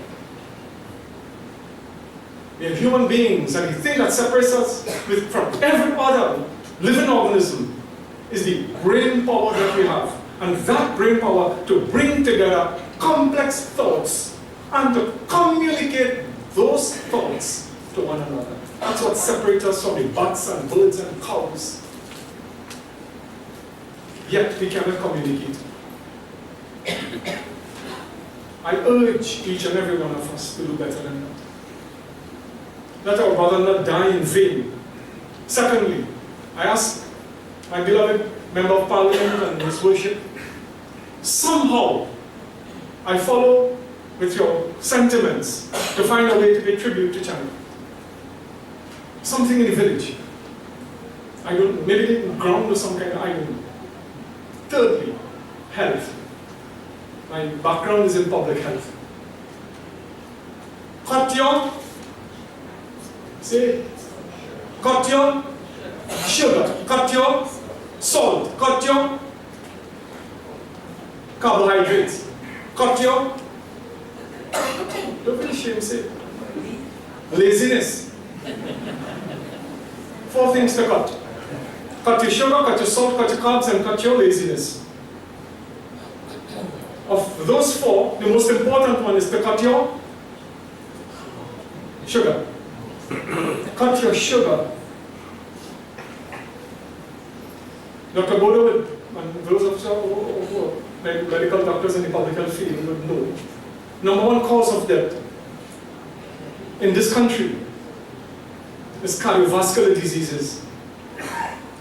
H: We are human beings, and the thing that separates us from every other living organism is the brain power that we have. And that brain power to bring together complex thoughts and to communicate those thoughts to one another. That's what separates us from the bats and birds and cows. Yet we cannot communicate. I urge each and every one of us to do better than that. Let our brother not die in vain. Secondly, I ask my beloved Member of Parliament and his worship, somehow I follow with your sentiments to find a way to pay tribute to Chanka. Something in the village. I don't, maybe the ground or some kind of, I don't know. Thirdly, health. My background is in public health. Cut your, say, cut your sugar, cut your salt, cut your carbohydrates, cut your, don't be ashamed, say, laziness. 4 things to cut. Cut your sugar, cut your salt, cut your carbs, and cut your laziness. Of those 4, the most important one is to cut your sugar. Cut your sugar. Dr. Boodoo, and those of you who are medical doctors in the public health field would know, number 1 cause of death in this country is cardiovascular diseases.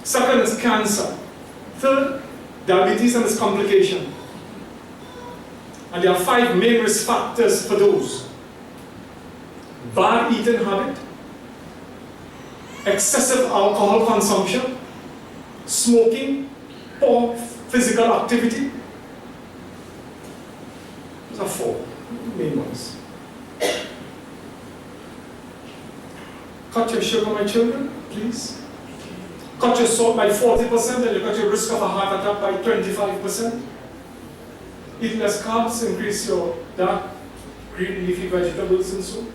H: Second is cancer. Third, diabetes and its complication. And there are 5 main risk factors for those. Bad eating habit, excessive alcohol consumption, smoking, poor physical activity. Those are 4 main ones. Cut your sugar, my children, please. Cut your salt by 40% and you cut your risk of a heart attack by 25%. Eat less carbs, increase your dark green leafy vegetables and so.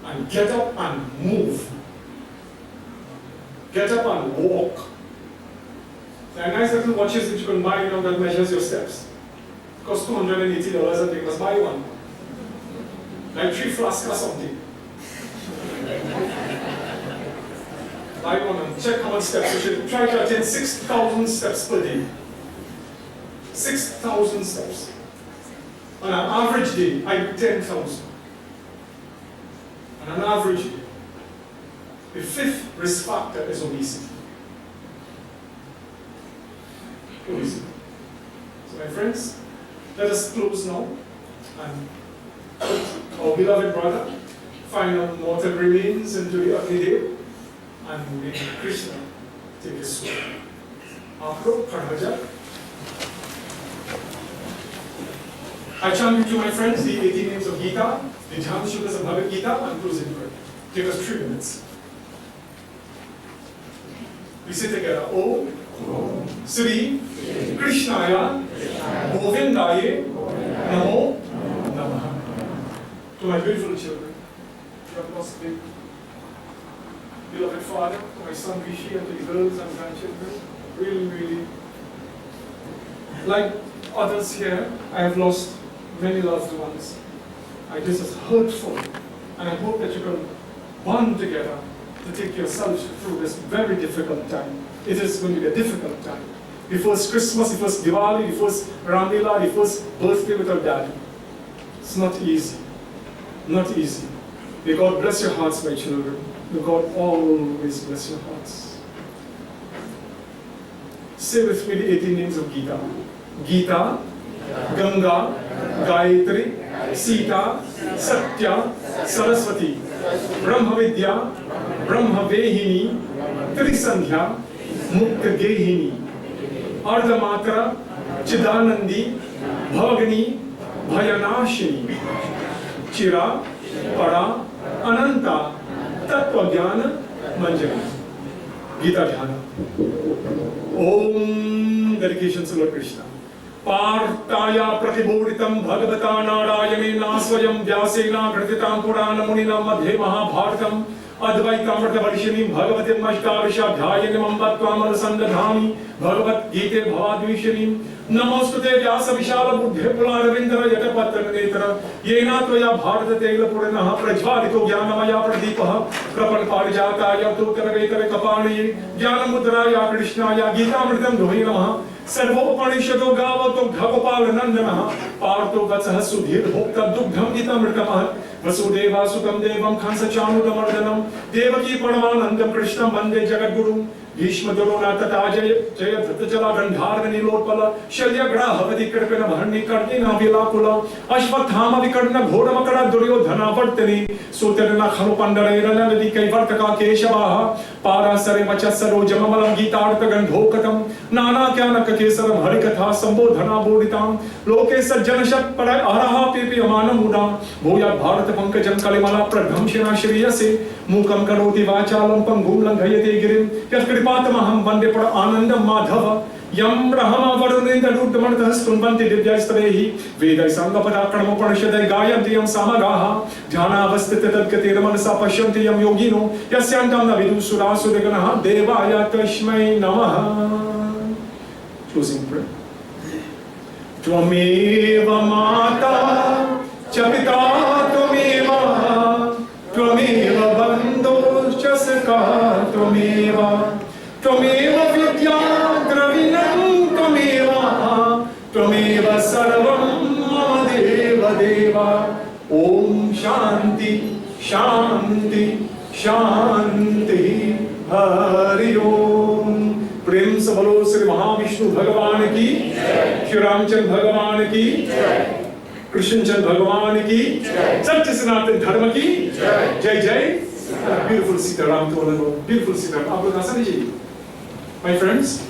H: And get up and move. Get up and walk. There are nice little watches that you can buy now that measures your steps. It costs $280 and you must buy one. Like 3 flasks or something. Buy one and check how much steps. You should try to attain 6,000 steps per day. 6,000 steps. On an average day, I do 10,000. On an average day. The 5th risk factor is obesity. Obesity. So my friends, let us close now and put our beloved brother, final mortal remains into the Agni and may Krishna take his soul. Afro Karmaja. I chant with you, my friends, the 18 names of Gita, the Dhamma Shlokas of Bhagavad Gita, and close in prayer. Take us 3 minutes. We say together, Om Sri Krishnaya Govindaye Namo Namaha. To my beautiful children, who have lost their beloved father, to my son Rishi, and to the girls and grandchildren, really, like others here, I have lost many loved ones. This is hurtful, and I hope that you can bond together to take yourselves through this very difficult time. It is going to be a difficult time. The first Christmas, the first Diwali, the first Ramlila, the first birthday without daddy. It's not easy. Not easy. May God bless your hearts, my children. May God always bless your hearts. Say with me the 18 names of Gita. Gita, Ganga, Gayatri, Sita, Satya, Saraswati, Brahma Vidya, Brahma Vehini, Trisandhya, Mukta Gehini, Ardhamatra, Chidanandi, Bhavagini, Bhayanashini, Chira, Para, Ananta, Tattva Jnana, Manjana. Gita Dhyana. Om, dedications to Lord Krishna. Partaya pratiboditam bhagavata narayamena swayam vyasena krititam purana munina madhe mahabharatam advaitamrta varishinim bhagavatim ashtavishabhyayanim ambatvam anusandadhami bhagavat gite bhavadvishinim namostute vyasa vishala buddhe pularvindra yatapatra netra yena tvaya bharata tela puranaha prajvalito jnanamaya pradipah prapan parijataya tukarvetare kapani jnanamudraya krishnaya gitamritam dhuhi namaha सर्वोपनिषदो गावतो घगोपाल नंदनः Partho वत्सः Sudhir भोक्ता दुग्धम गीतामृतमः वसुदेवासुतं देवं कंसचाणूरमर्दनं देवकी परमानन्दं कृष्णं वन्दे जगद्गुरुं भीष्मदुरोनाथताजय जय धृतजला गन्धार्गनीलोत्पल शल्यग्राहवति कृपेण भरणी कर्णिना विलाकुल अश्वत्थाम विकर्ण घोरमकरा दुर्योधनावर्तनी सूत्रना खमुपण्डरैरनदी कैवर्तका केशवाः पारासरे वचस्सरो जममलं गीतार्थगन्धोकतं नानाज्ञानक केसरं हरिकथा सम्बोधना बोधितां लोके सज्जनशत् पर अरहा पीप्यमानमुदा भूयात् भारत पंकजं कलिमला प्रध्वंसिना श्रेयसे मूकं करोति वाचालं पंगुं लङ्घयते गिरिं यत्कृपातमहं वन्दे पर आनन्दं माधव यं ब्रह्मवरुणेन्द्ररूपमर्तः स्तुन्वन्ति दिव्यैस्तवैः वेदैः साङ्गपदाक्रमोपनिषदैः गायन्ति यं सामगाः ध्यानावस्थिते तद्गतिर्मनसा पश्यन्ति यं योगिनो यस्यान्तं न विदुषुरासुरगणः देवाय तस्मै नमः. Closing prayer. त्वमेव माता च पिता त्वमेव त्वमेव बन्धुश्च सखा त्वमेव त्वमेव विद्या द्रविणं त्वमेव त्वमेव सर्वं मम देव देव. ॐ शान्ति शान्ति शान्ति हरि ओम. प्रेम से बोलो श्री महाविष्णु भगवान की, श्री रामचंद्र भगवान की, कृष्णचंद्र भगवान की, सत्य सनातन धर्म की जय जय. Beautiful Sitaram to all of you. Beautiful Sitaram. My friends,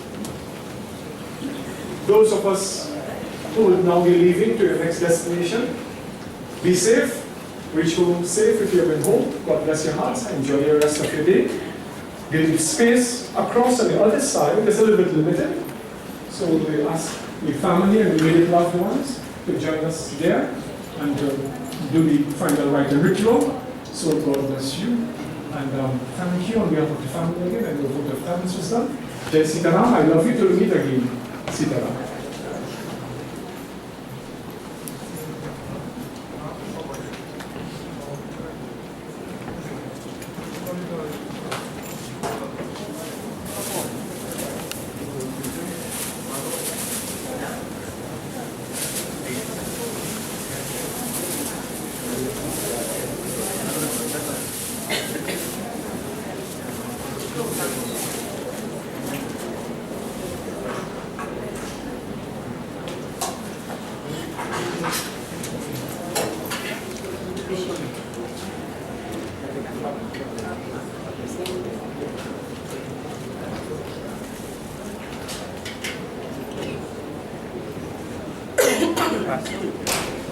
H: those of us who will now be leaving to your next destination, be safe, reach home safe if you have been home. God bless your hearts. Enjoy the rest of your day. The space across on the other side is a little bit limited, so we ask the family and immediate loved ones to join us there and do the final rite and ritual. So God bless you, and thank you on behalf of the family again, and the vote of thanks was done. Jai Sitaram. I love you till we meet again. Sitaram.
A: Pastor.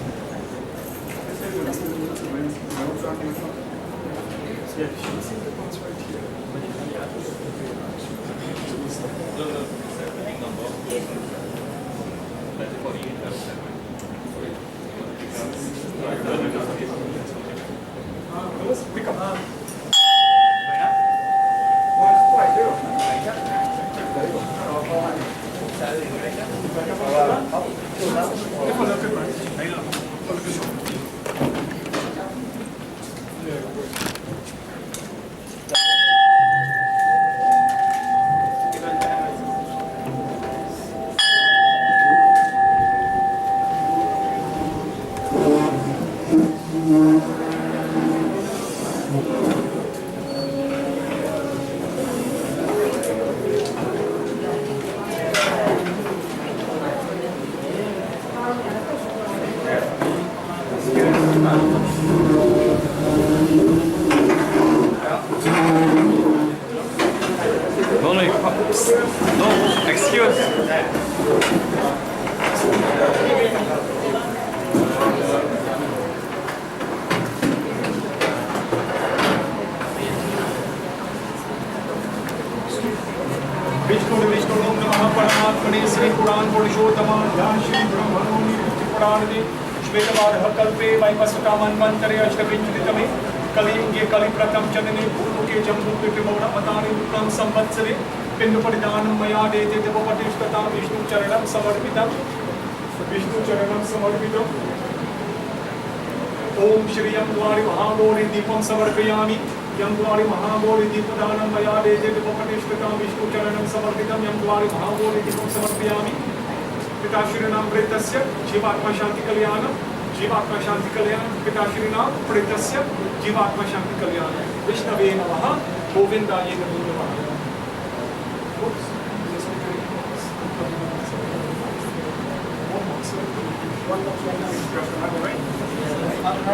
H: ओम श्री यंगवाणी महागौरी दीपम समर्पयामि यंगवाणी महागौरी दीपदानं मया देते दीपपटिष्ठतां विष्णु चरणं समर्पितं यंगवाणी महागौरी दीपम समर्पयामि पिताश्रीणां प्रेतस्य जीवात्मा शांति कल्याणं जीवात्मा शांति कल्याणं पिताश्रीणां प्रेतस्य जीवात्मा शांति कल्याणं विष्णवे नमः गोविंदाय नमः।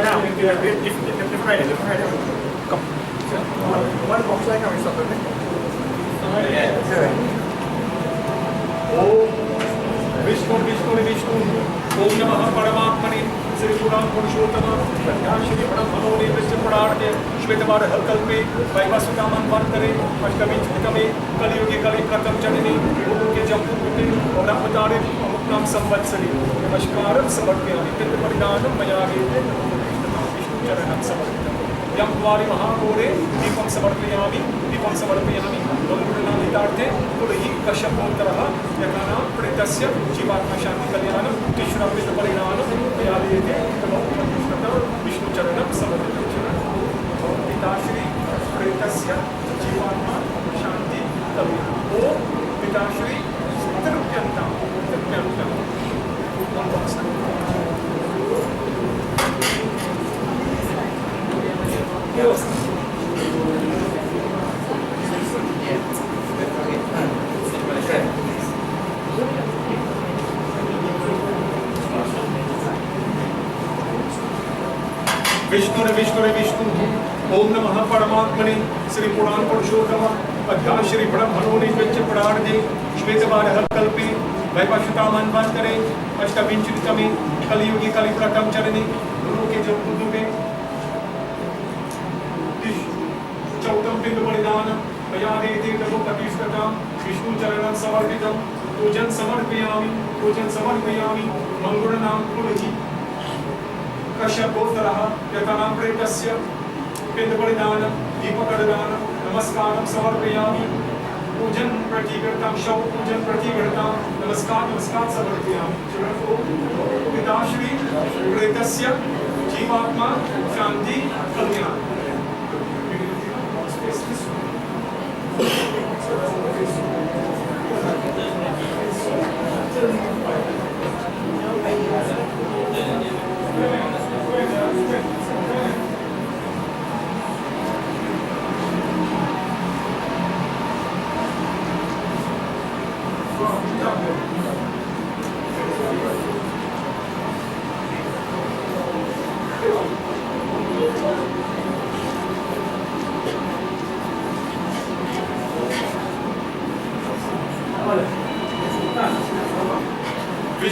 L: Now, if ready, come. One box like how we stop it.
H: ओम विष्णु विष्णु विष्णु ओम नमः परमात्मने श्री पुराण पुरुषोत्तम श्री ब्रह्मणोरे विष्णुपुराणे श्वेतवार हलकल्पे वैवस्वतामन वंतरे अष्टविंशतितमे कलियुगे कलि प्रथम जननी भूलोके जम्बूते और अवतारे अमुक्तां संवत्सरे नमस्कारं समर्पयामि पितृपरिधानं मया वेदे विष्णु चरणं समर्पयामि यं द्वारि महाघोरे दीपं समर्पयामि मंगुलनामितार्थे तुलहि कश्यपोत्तरः यथानां प्रेतस्य जीवात्मा शांति कल्याणं तिष्ठपितपरिणानं मया वेदे विष्णु चरणं समर्पयामि पिताश्री प्रेतस्य जीवात्मा शांति कल्याणम् ओम पिताश्री तृप्यन्तां विष्णु विष्णु ओम नमः परमात्मने श्री पुराण पुरुषोत्तम अध्याय श्री ब्रह्मणोरे विष्णुपुराणे श्वेतवार कल्पे वैवस्वतामन्वन्तरे अष्टविंशतितमे कलियुगे कलि प्रथम चरणे गुरुके जम्बूद्वीपे चौथम पिंड परिधानं मया देते तपोपतिष्ठतां विष्णु चरणं समर्पितं पूजन समर्पयामि मंगुलनां तुलहि कश्यपोत्तरः यथानां प्रेतस्य पिण्डपरिधानं दीपकदानं नमस्कारं समर्पयामि पूजन प्रतिकृतां पूजन प्रतिकृतां नमस्कार समर्पयामि पिताश्री प्रेतस्य जीवात्मा शांति कल्याण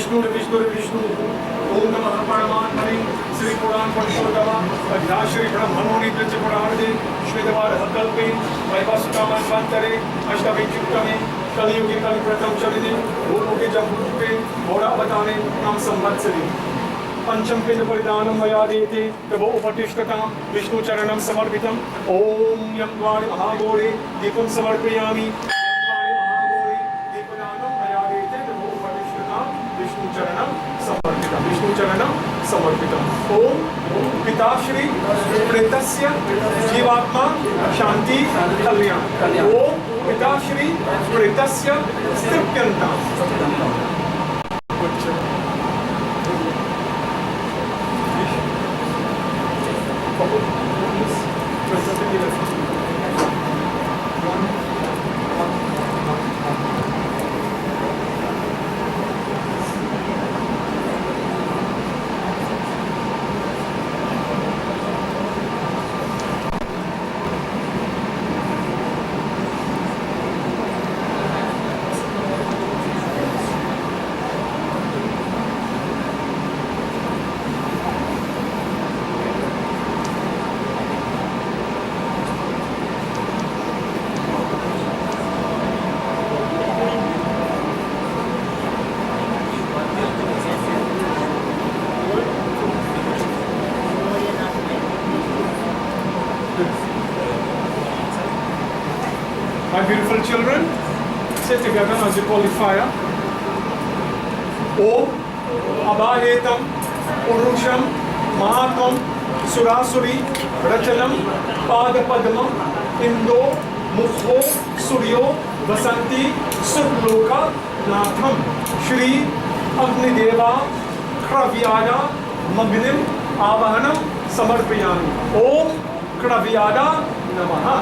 H: विष्णु ओम नमः परमात्मने श्री पुराण पुरुषोत्तम अध्याय श्री ब्रह्मणोरे विष्णुपुराणे श्वेतवार कल्पे वैवस्वतामन्वन्तरे अष्टविंशतितमे कलियुगे कलि प्रथम चरणे भूलोके जम्बूद्वीपे घोरावतारे नाम संवत्सरे पंचम पिंड परिधानं मया देते तपोपतिष्ठतां विष्णु चरणं समर्पितं ओम यं द्वारि महाघोरे दीपं समर्पयामि विष्णु चरणं समर्पितम। विष्णु चरणम समर्पितम। ओम पिताश्री प्रेतस्य जीवात्मा शांति कल्याण। ओम पिताश्री प्रेतस्य तृप्यन्ता। My beautiful children, say together as you call the fire. Om Abhayetam Urusham Mahatam Surasuri Rachanam Padapadamam Indo Mukho Suryo Vasanti Surloka Natham Shri Agnideva Kravyada Magnim Avahanam Samarpayami. Om Kravyada Namaha.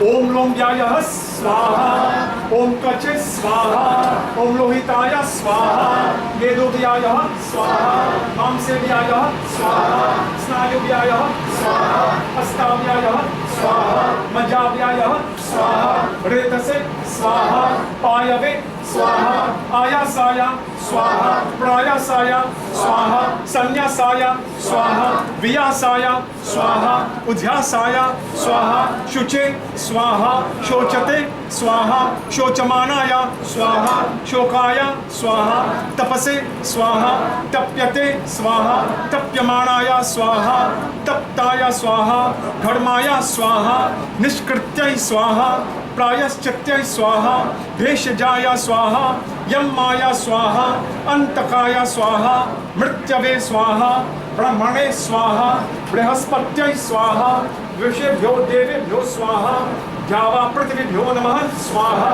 H: Om Lombyaya Swaha, Om Kache Swaha, Om Lohitaya Swaha, Vedovyaya Swaha, Mamsevyaya Swaha, Snayovyaya Swaha, Astavyaya Swaha, Majavyaya Swaha, Retase Swaha, Payave Swaha, Ayasaya Swaha, Prayasaya Swaha, Sanyasaya Swaha, Vyasaya Swaha, Udhyasaya Swaha, Shuche Swaha, Shochate Swaha, Shochamanaya Swaha, Shokaya Swaha, Tapase Swaha, Tapyate Swaha, Tapyamanaya Swaha, Taptaya Swaha, Dharmaya Swaha, Nishkrityai Swaha, Prayaschatyai Swaha, Bheshajaya Swaha, Yammaya Swaha, Antakaya Swaha, Mrityave Swaha, Brahmane Swaha, Brihaspatya Swaha, Vishebhyo Devebhyo Swaha, Java Prativibhyo Namah Swaha.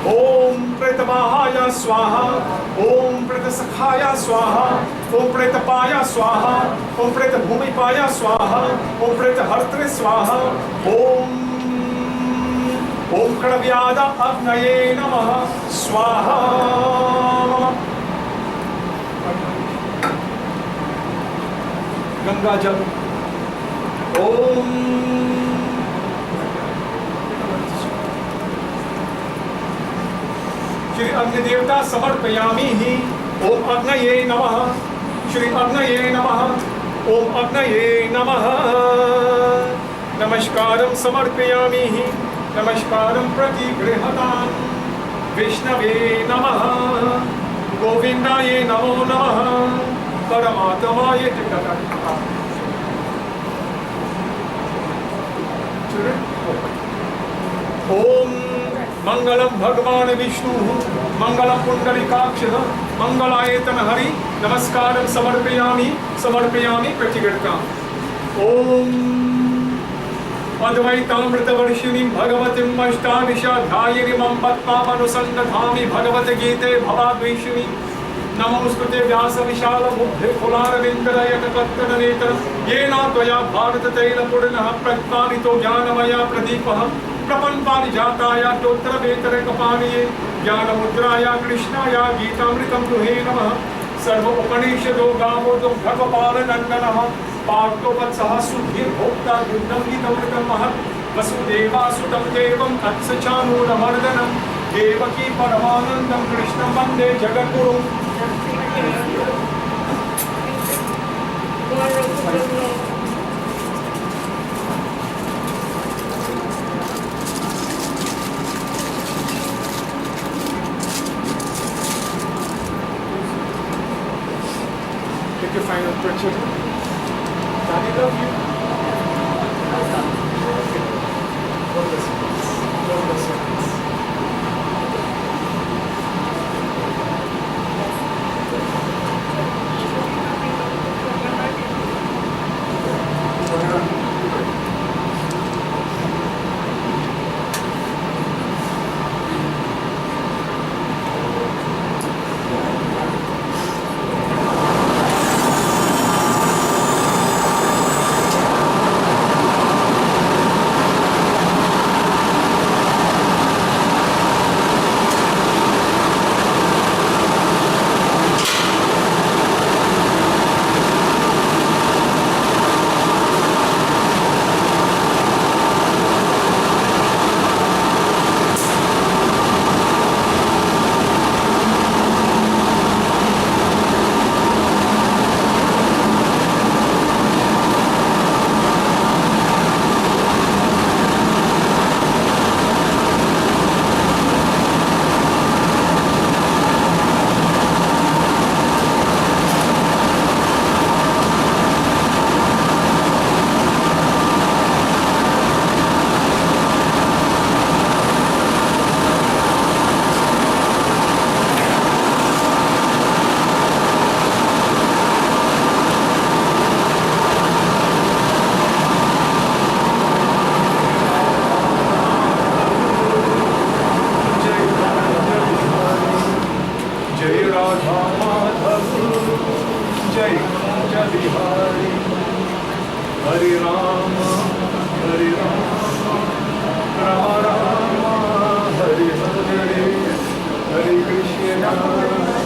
H: Om Pretamahaya Swaha, Om Pretasakhaya Swaha, Om Pretapaya Swaha, Om Pretabhumipaya Swaha, Om Pretahartre Swaha, Om Kadavyada Agnaye Namaha Swaha. Ganga Jal. Om Shri Agnidevta Samarpayami hi. Om Agnaye Namaha. Shri Agnaye Namaha. Om Agnaye Namaha. Namaskaram Samarpayami hi. Namaskaram Pratigrihatan. Vishnave Namaha. Govindaye Namo Namaha. Paramatamaye Tikataka. Om Mangalam Bhagavan Vishnu, Mangalam Pundarikaksha, Mangalayetan Hari, Namaskaram Samarpayami, Samarpayami Pratigirka. Om Advaitamrita Varshinim Bhagavatim Ashtanisha Dhayirimam Patmamanusannadhami Bhagavata Gite Bhavadvishini Namostute Vyasa Vishala Buddhe Kulara Vindarayaka Kattana Netra Yena Tvaya Bharata Taila Purinaha Pratmanito Jnanamaya Pradipaha Prapanpani Jataya Totra Vetare Kapaniye Jnana Mudraya Krishnaya Gitamritam Tuhe Namaha Sarva Upanishado Gamodo Bhagavapala Nandanaha Parto Vatsaha Sudhir Bhokta Yuddham Gitamritam Mahat वसुदेवासुतं देवं तत्सचानूरमर्दनं देवकी परमानन्दं कृष्णं वन्दे जगद्गुरुं Take your final breath, children. Daddy love you. God bless you. God bless you. Hare Krishna,